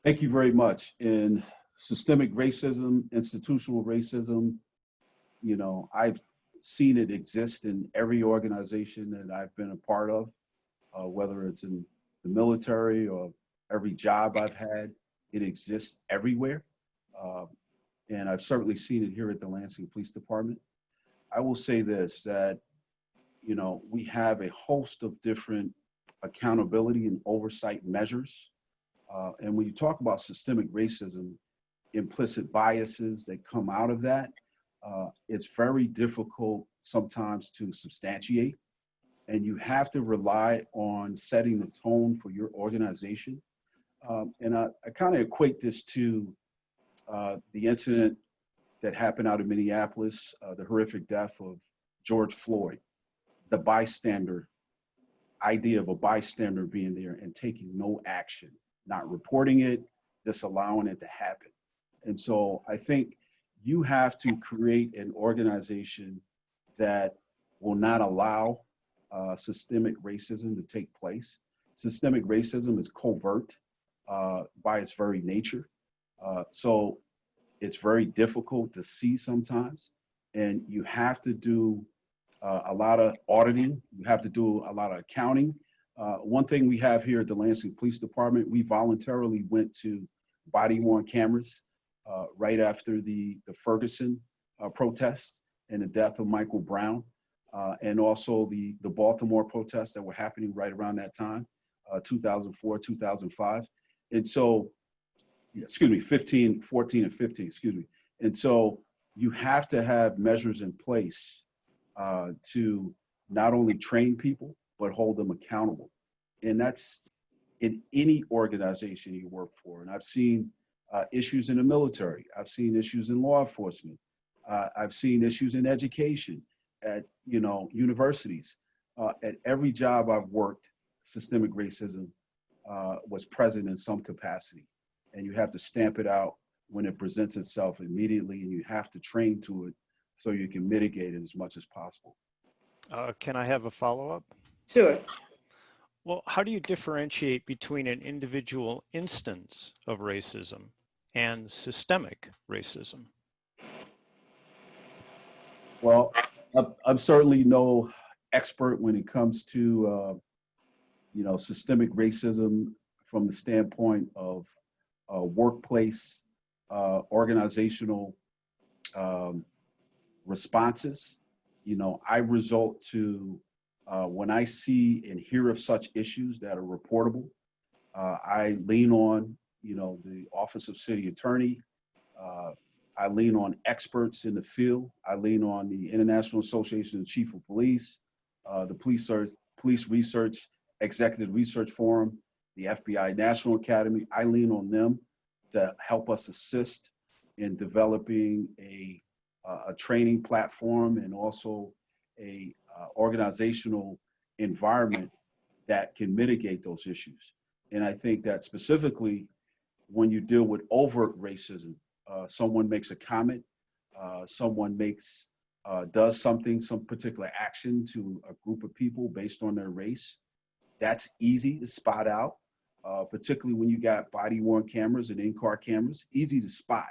[SPEAKER 14] Thank you very much. In systemic racism, institutional racism, I've seen it exist in every organization that I've been a part of, whether it's in the military or every job I've had. It exists everywhere. And I've certainly seen it here at the Lansing Police Department. I will say this, that, we have a host of different accountability and oversight measures. And when you talk about systemic racism, implicit biases that come out of that, it's very difficult sometimes to substantiate. And you have to rely on setting the tone for your organization. And I kind of equate this to the incident that happened out of Minneapolis, the horrific death of George Floyd, the bystander, idea of a bystander being there and taking no action, not reporting it, just allowing it to happen. And so I think you have to create an organization that will not allow systemic racism to take place. Systemic racism is covert by its very nature. So it's very difficult to see sometimes. And you have to do a lot of auditing. You have to do a lot of accounting. One thing we have here at the Lansing Police Department, we voluntarily went to body-worn cameras right after the Ferguson protest and the death of Michael Brown, and also the Baltimore protests that were happening right around that time, 2004, 2005. And so, excuse me, 15, 14 and 15, excuse me. And so you have to have measures in place to not only train people, but hold them accountable. And that's in any organization you work for. And I've seen issues in the military. I've seen issues in law enforcement. I've seen issues in education at universities. At every job I've worked, systemic racism was present in some capacity. And you have to stamp it out when it presents itself immediately, and you have to train to it so you can mitigate it as much as possible.
[SPEAKER 6] Can I have a follow-up?
[SPEAKER 2] Sure.
[SPEAKER 6] Well, how do you differentiate between an individual instance of racism and systemic racism?
[SPEAKER 14] Well, I'm certainly no expert when it comes to systemic racism from the standpoint of workplace organizational responses. I resort to when I see and hear of such issues that are reportable, I lean on the Office of City Attorney. I lean on experts in the field. I lean on the International Association of Chief of Police, the Police Research Executive Research Forum, the FBI National Academy. I lean on them to help us assist in developing a training platform and also a organizational environment that can mitigate those issues. And I think that specifically when you deal with overt racism, someone makes a comment, someone does something, some particular action to a group of people based on their race, that's easy to spot out, particularly when you got body-worn cameras and in-car cameras, easy to spot.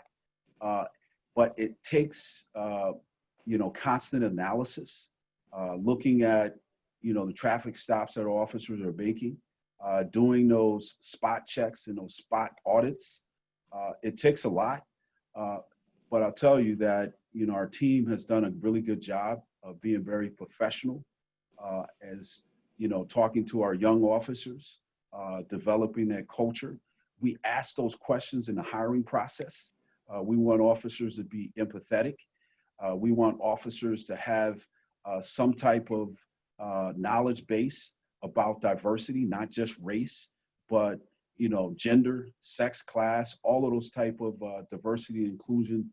[SPEAKER 14] But it takes, constant analysis, looking at, the traffic stops that officers are making, doing those spot checks and those spot audits. It takes a lot, but I'll tell you that, our team has done a really good job of being very professional as, talking to our young officers, developing that culture. We ask those questions in the hiring process. We want officers to be empathetic. We want officers to have some type of knowledge base about diversity, not just race, but gender, sex, class, all of those type of diversity and inclusion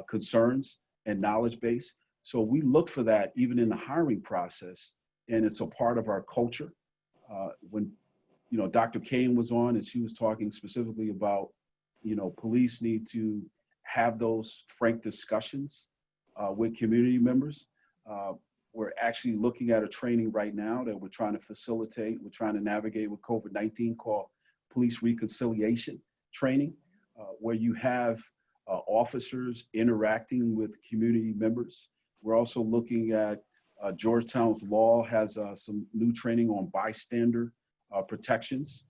[SPEAKER 14] concerns and knowledge base. So we look for that even in the hiring process, and it's a part of our culture. When Dr. Kane was on and she was talking specifically about police need to have those frank discussions with community members. We're actually looking at a training right now that we're trying to facilitate. We're trying to navigate with COVID-19 called police reconciliation training, where you have officers interacting with community members. We're also looking at Georgetown's law has some new training on bystander protections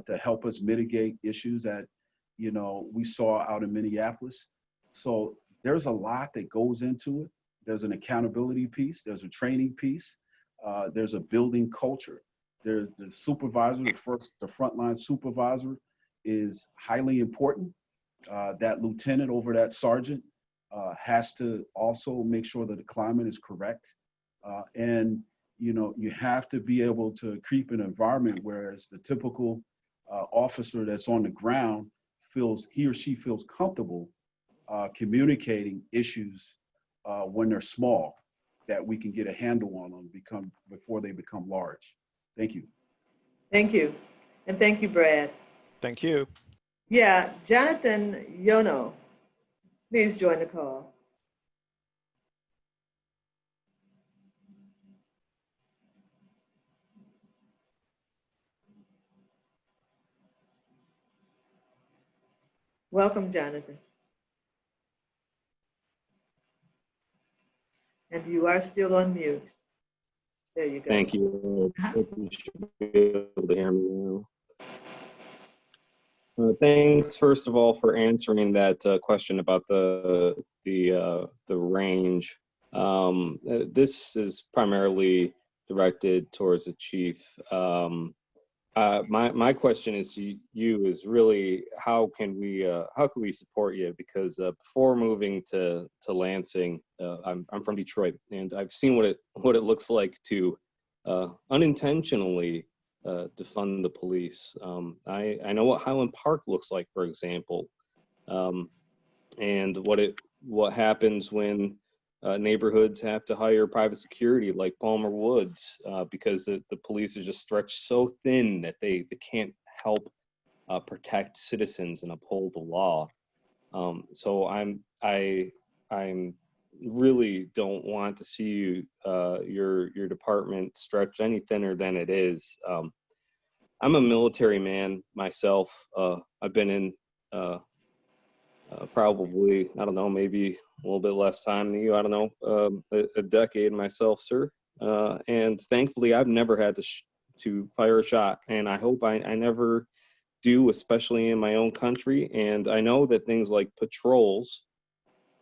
[SPEAKER 14] to help us mitigate issues that we saw out in Minneapolis. So there's a lot that goes into it. There's an accountability piece. There's a training piece. There's a building culture. There's the supervisor, the frontline supervisor is highly important. That lieutenant over that sergeant has to also make sure that the climate is correct. And you have to be able to create an environment whereas the typical officer that's on the ground he or she feels comfortable communicating issues when they're small, that we can get a handle on them before they become large. Thank you.
[SPEAKER 2] Thank you. And thank you, Brad.
[SPEAKER 6] Thank you.
[SPEAKER 2] Yeah, Jonathan Yono, please join the call. Welcome, Jonathan. And you are still on mute. There you go.
[SPEAKER 5] Thank you. You should be able to hear me now. Thanks, first of all, for answering that question about the range. This is primarily directed towards the chief. My question is to you is really how can we support you? Because before moving to Lansing, I'm from Detroit, and I've seen what it looks like to unintentionally defund the police. I know what Highland Park looks like, for example, and what happens when neighborhoods have to hire private security like Palmer Woods because the police are just stretched so thin that they can't help protect citizens and uphold the law. So I'm really don't want to see your department stretched any thinner than it is. I'm a military man myself. I've been in probably, I don't know, maybe a little bit less time than you, I don't know, a decade myself, sir. And thankfully, I've never had to fire a shot, and I hope I never do, especially in my own country. And I know that things like patrols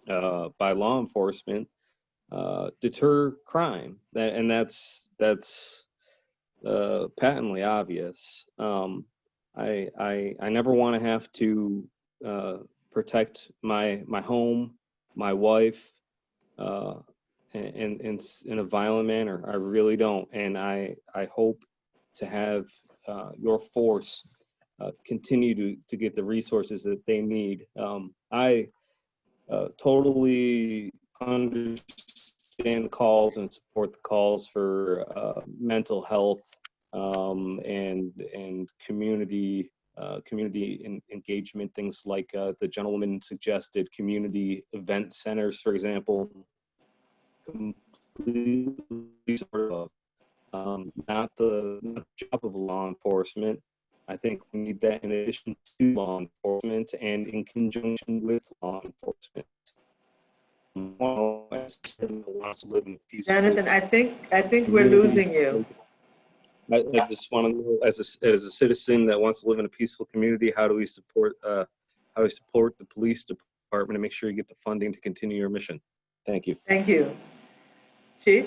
[SPEAKER 5] by law enforcement deter crime, and that's patently obvious. I never want to have to protect my home, my wife, in a violent manner. I really don't, and I hope to have your force continue to get the resources that they need. I totally understand the calls and support the calls for mental health and community engagement, things like the gentleman suggested community event centers, for example. Completely supportive of, not the job of law enforcement. I think we need that in addition to law enforcement and in conjunction with law enforcement.
[SPEAKER 2] Jonathan, I think we're losing you.
[SPEAKER 5] I just want to know, as a citizen that wants to live in a peaceful community, how do we support the police department to make sure you get the funding to continue your mission? Thank you.
[SPEAKER 2] Thank you. Chief?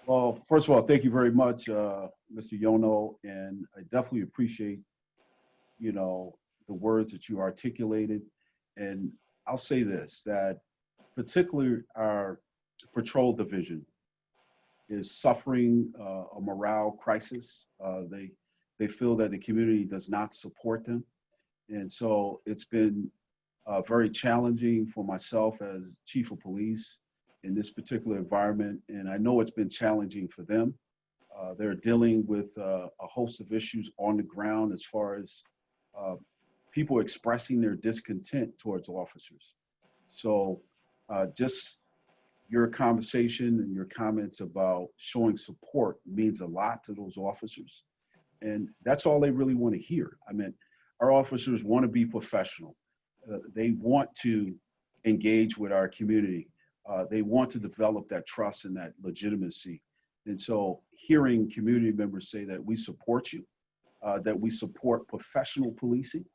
[SPEAKER 14] Well, first of all, thank you very much, Mr. Yono, and I definitely appreciate, the words that you articulated. And I'll say this, that particularly our patrol division is suffering a morale crisis. They feel that the community does not support them. And so it's been very challenging for myself as chief of police in this particular environment. And I know it's been challenging for them. They're dealing with a host of issues on the ground as far as people expressing their discontent towards officers. So just your conversation and your comments about showing support means a lot to those officers. And that's all they really want to hear. I mean, our officers want to be professional. They want to engage with our community. They want to develop that trust and that legitimacy. And so hearing community members say that we support you, that we support professional policing,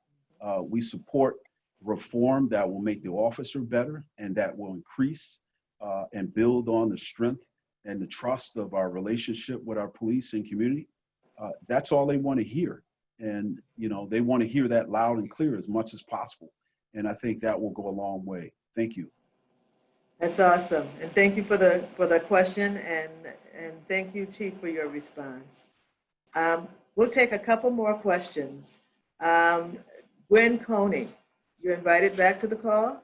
[SPEAKER 14] we support reform that will make the officer better and that will increase and build on the strength and the trust of our relationship with our police and community. That's all they want to hear. And, they want to hear that loud and clear as much as possible. And I think that will go a long way. Thank you.
[SPEAKER 2] That's awesome. And thank you for the question, and thank you, Chief, for your response. We'll take a couple more questions. Gwen Coney, you're invited back to the call.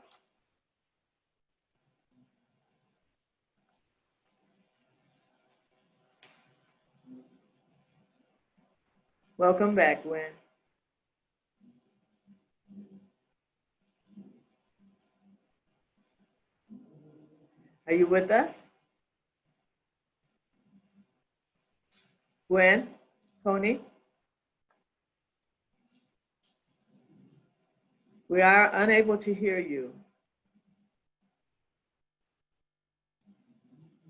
[SPEAKER 2] Welcome back, Gwen. Are you with us? Gwen, Coney? We are unable to hear you.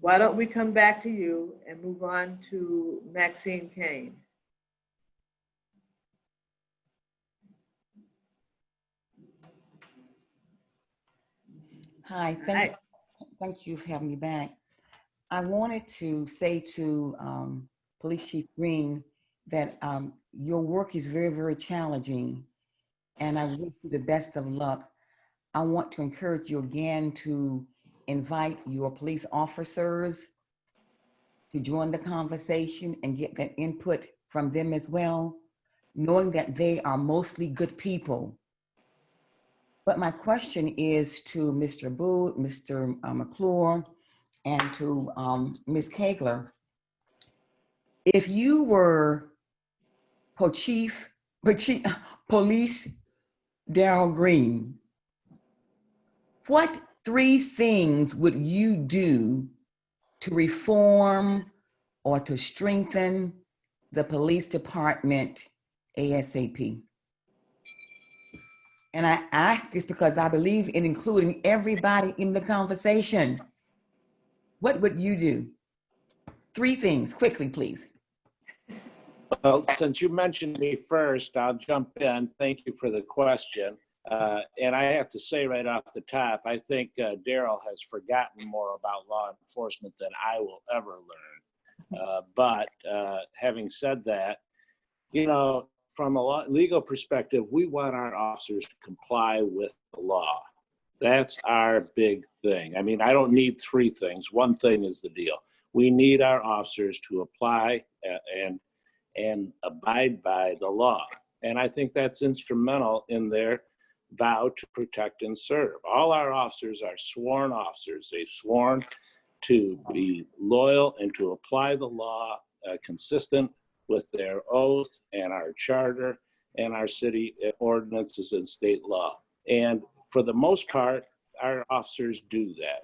[SPEAKER 2] Why don't we come back to you and move on to Maxine Kane?
[SPEAKER 1] Hi, thank you for having me back. I wanted to say to Police Chief Green that your work is very, very challenging, and I wish you the best of luck. I want to encourage you again to invite your police officers to join the conversation and get that input from them as well, knowing that they are mostly good people. But my question is to Mr. Booth, Mr. McClure, and to Ms. Kegler. If you were Police Daryl Green, what 3 things would you do to reform or to strengthen the police department ASAP? And I ask this because I believe in including everybody in the conversation. What would you do? 3 things, quickly, please.
[SPEAKER 8] Well, since you mentioned me first, I'll jump in. Thank you for the question. And I have to say right off the top, I think Daryl has forgotten more about law enforcement than I will ever learn. But having said that, you know, from a legal perspective, we want our officers to comply with the law. That's our big thing. I mean, I don't need 3 things. One thing is the deal. We need our officers to apply and abide by the law. And I think that's instrumental in their vow to protect and serve. All our officers are sworn officers. They've sworn to be loyal and to apply the law consistent with their oath and our charter and our city ordinances and state law. And for the most part, our officers do that.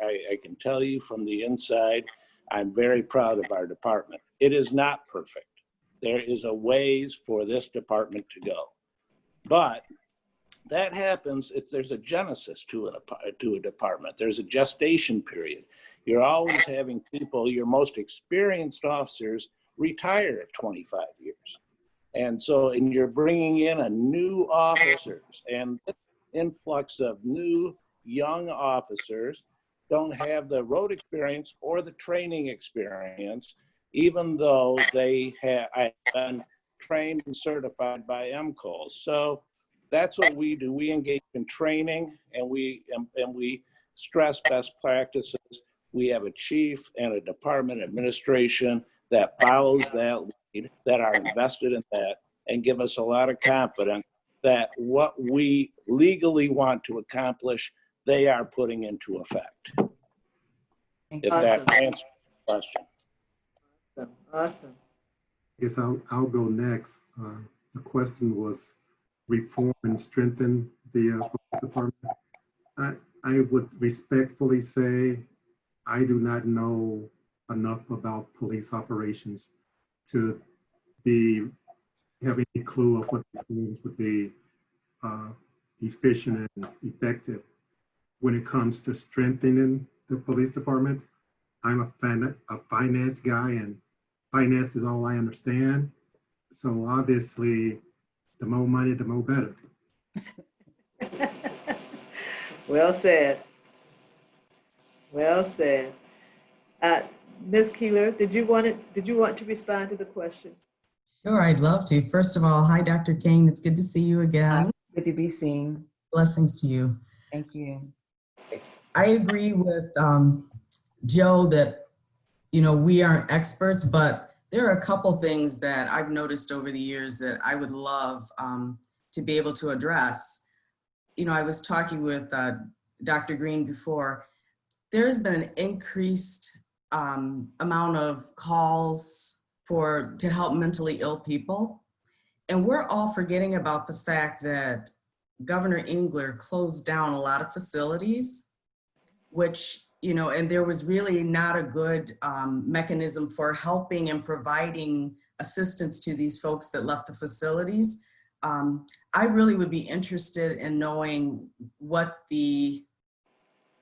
[SPEAKER 8] I can tell you from the inside, I'm very proud of our department. It is not perfect. There is a ways for this department to go. But that happens if there's a genesis to a department. There's a gestation period. You're always having people, your most experienced officers, retire at 25 years. And you're bringing in a new officers, and this influx of new young officers don't have the road experience or the training experience, even though they have been trained and certified by MCOs. So that's what we do. We engage in training, and we stress best practices. We have a chief and a department administration that follows that lead, that are invested in that, and give us a lot of confidence that what we legally want to accomplish, they are putting into effect. If that answers the question.
[SPEAKER 2] Awesome.
[SPEAKER 10] Yes, I'll go next. The question was reform and strengthen the police department. I would respectfully say I do not know enough about police operations to have any clue of what reforms would be efficient and effective. When it comes to strengthening the police department, I'm a finance guy, and finance is all I understand. So obviously, the more money, the more better.
[SPEAKER 2] Well said. Well said. Ms. Keeler, did you want to respond to the question?
[SPEAKER 3] Sure, I'd love to. First of all, hi, Dr. King. It's good to see you again.
[SPEAKER 1] Good to be seen.
[SPEAKER 3] Blessings to you.
[SPEAKER 1] Thank you.
[SPEAKER 3] I agree with Joe that, we aren't experts, but there are a couple things that I've noticed over the years that I would love to be able to address. I was talking with Dr. Green before. There's been an increased amount of calls to help mentally ill people. And we're all forgetting about the fact that Governor Engler closed down a lot of facilities, which you know, and there was really not a good mechanism for helping and providing assistance to these folks that left the facilities. I really would be interested in knowing what the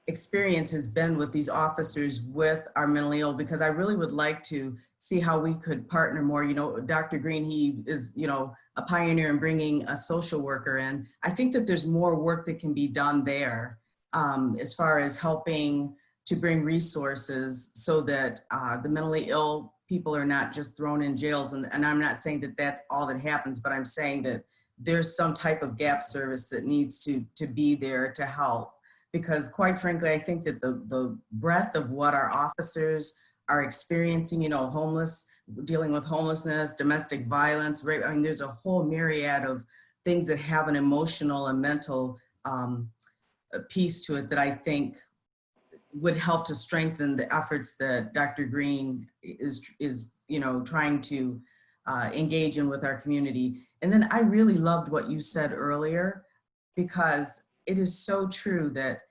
[SPEAKER 3] experience has been with these officers with our mentally ill, because I really would like to see how we could partner more. You know, Dr. Green, he is, you know, a pioneer in bringing a social worker in. I think that there's more work that can be done there as far as helping to bring resources so that the mentally ill people are not just thrown in jails. And I'm not saying that that's all that happens, but I'm saying that there's some type of gap service that needs to be there to help. Because quite frankly, I think that the breadth of what our officers are experiencing, you know, dealing with homelessness, domestic violence, rape, I mean, there's a whole myriad of things that have an emotional and mental piece to it that I think would help to strengthen the efforts that Dr. Green is you know, trying to engage in with our community. And then I really loved what you said earlier, because it is so true that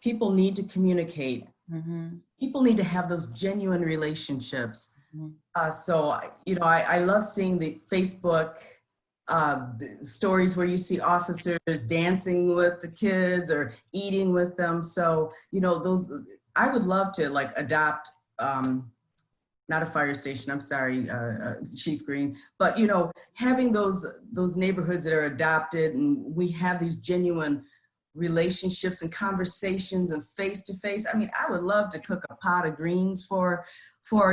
[SPEAKER 3] people need to communicate. People need to have those genuine relationships. So, you know, I love seeing the Facebook stories where you see officers dancing with the kids or eating with them. So, you know, those, I would love to like adopt, not a fire station, I'm sorry, Chief Green, but you know, having those neighborhoods that are adopted and we have these genuine relationships and conversations and face-to-face. I mean, I would love to cook a pot of greens for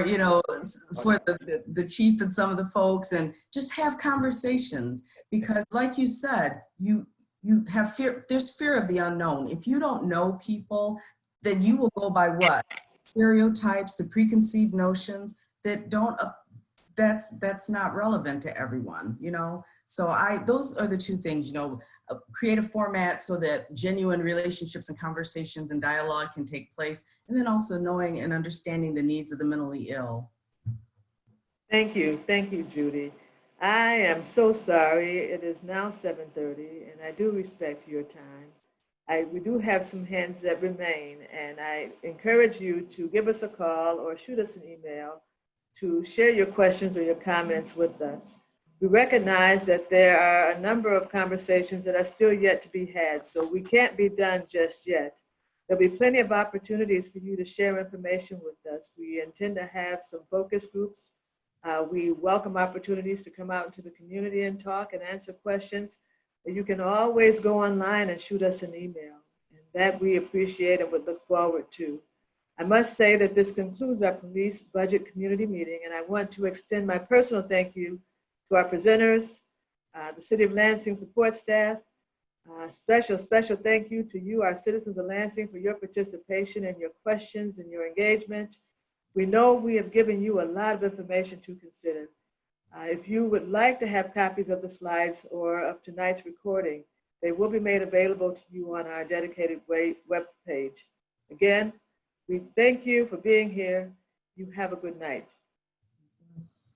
[SPEAKER 3] you know, for the chief and some of the folks, and just have conversations, because like you said, you have fear, there's fear of the unknown. If you don't know people, then you will go by what? Stereotypes, the preconceived notions that don't, that's not relevant to everyone, you know? So those are the two things, you know, create a format so that genuine relationships and conversations and dialogue can take place, and then also knowing and understanding the needs of the mentally ill.
[SPEAKER 2] Thank you, Judy. I am so sorry. It is now 7:30, and I do respect your time. We do have some hands that remain, and I encourage you to give us a call or shoot us an email to share your questions or your comments with us. We recognize that there are a number of conversations that are still yet to be had, so we can't be done just yet. There'll be plenty of opportunities for you to share information with us. We intend to have some focus groups. We welcome opportunities to come out into the community and talk and answer questions. You can always go online and shoot us an email, and that we appreciate and would look forward to. I must say that this concludes our police budget community meeting, and I want to extend my personal thank you to our presenters, the City of Lansing support staff. Special thank you to you, our citizens of Lansing, for your participation and your questions and your engagement. We know we have given you a lot of information to consider. If you would like to have copies of the slides or of tonight's recording, they will be made available to you on our dedicated web page. Again, we thank you for being here. You have a good night.
[SPEAKER 3] Yes.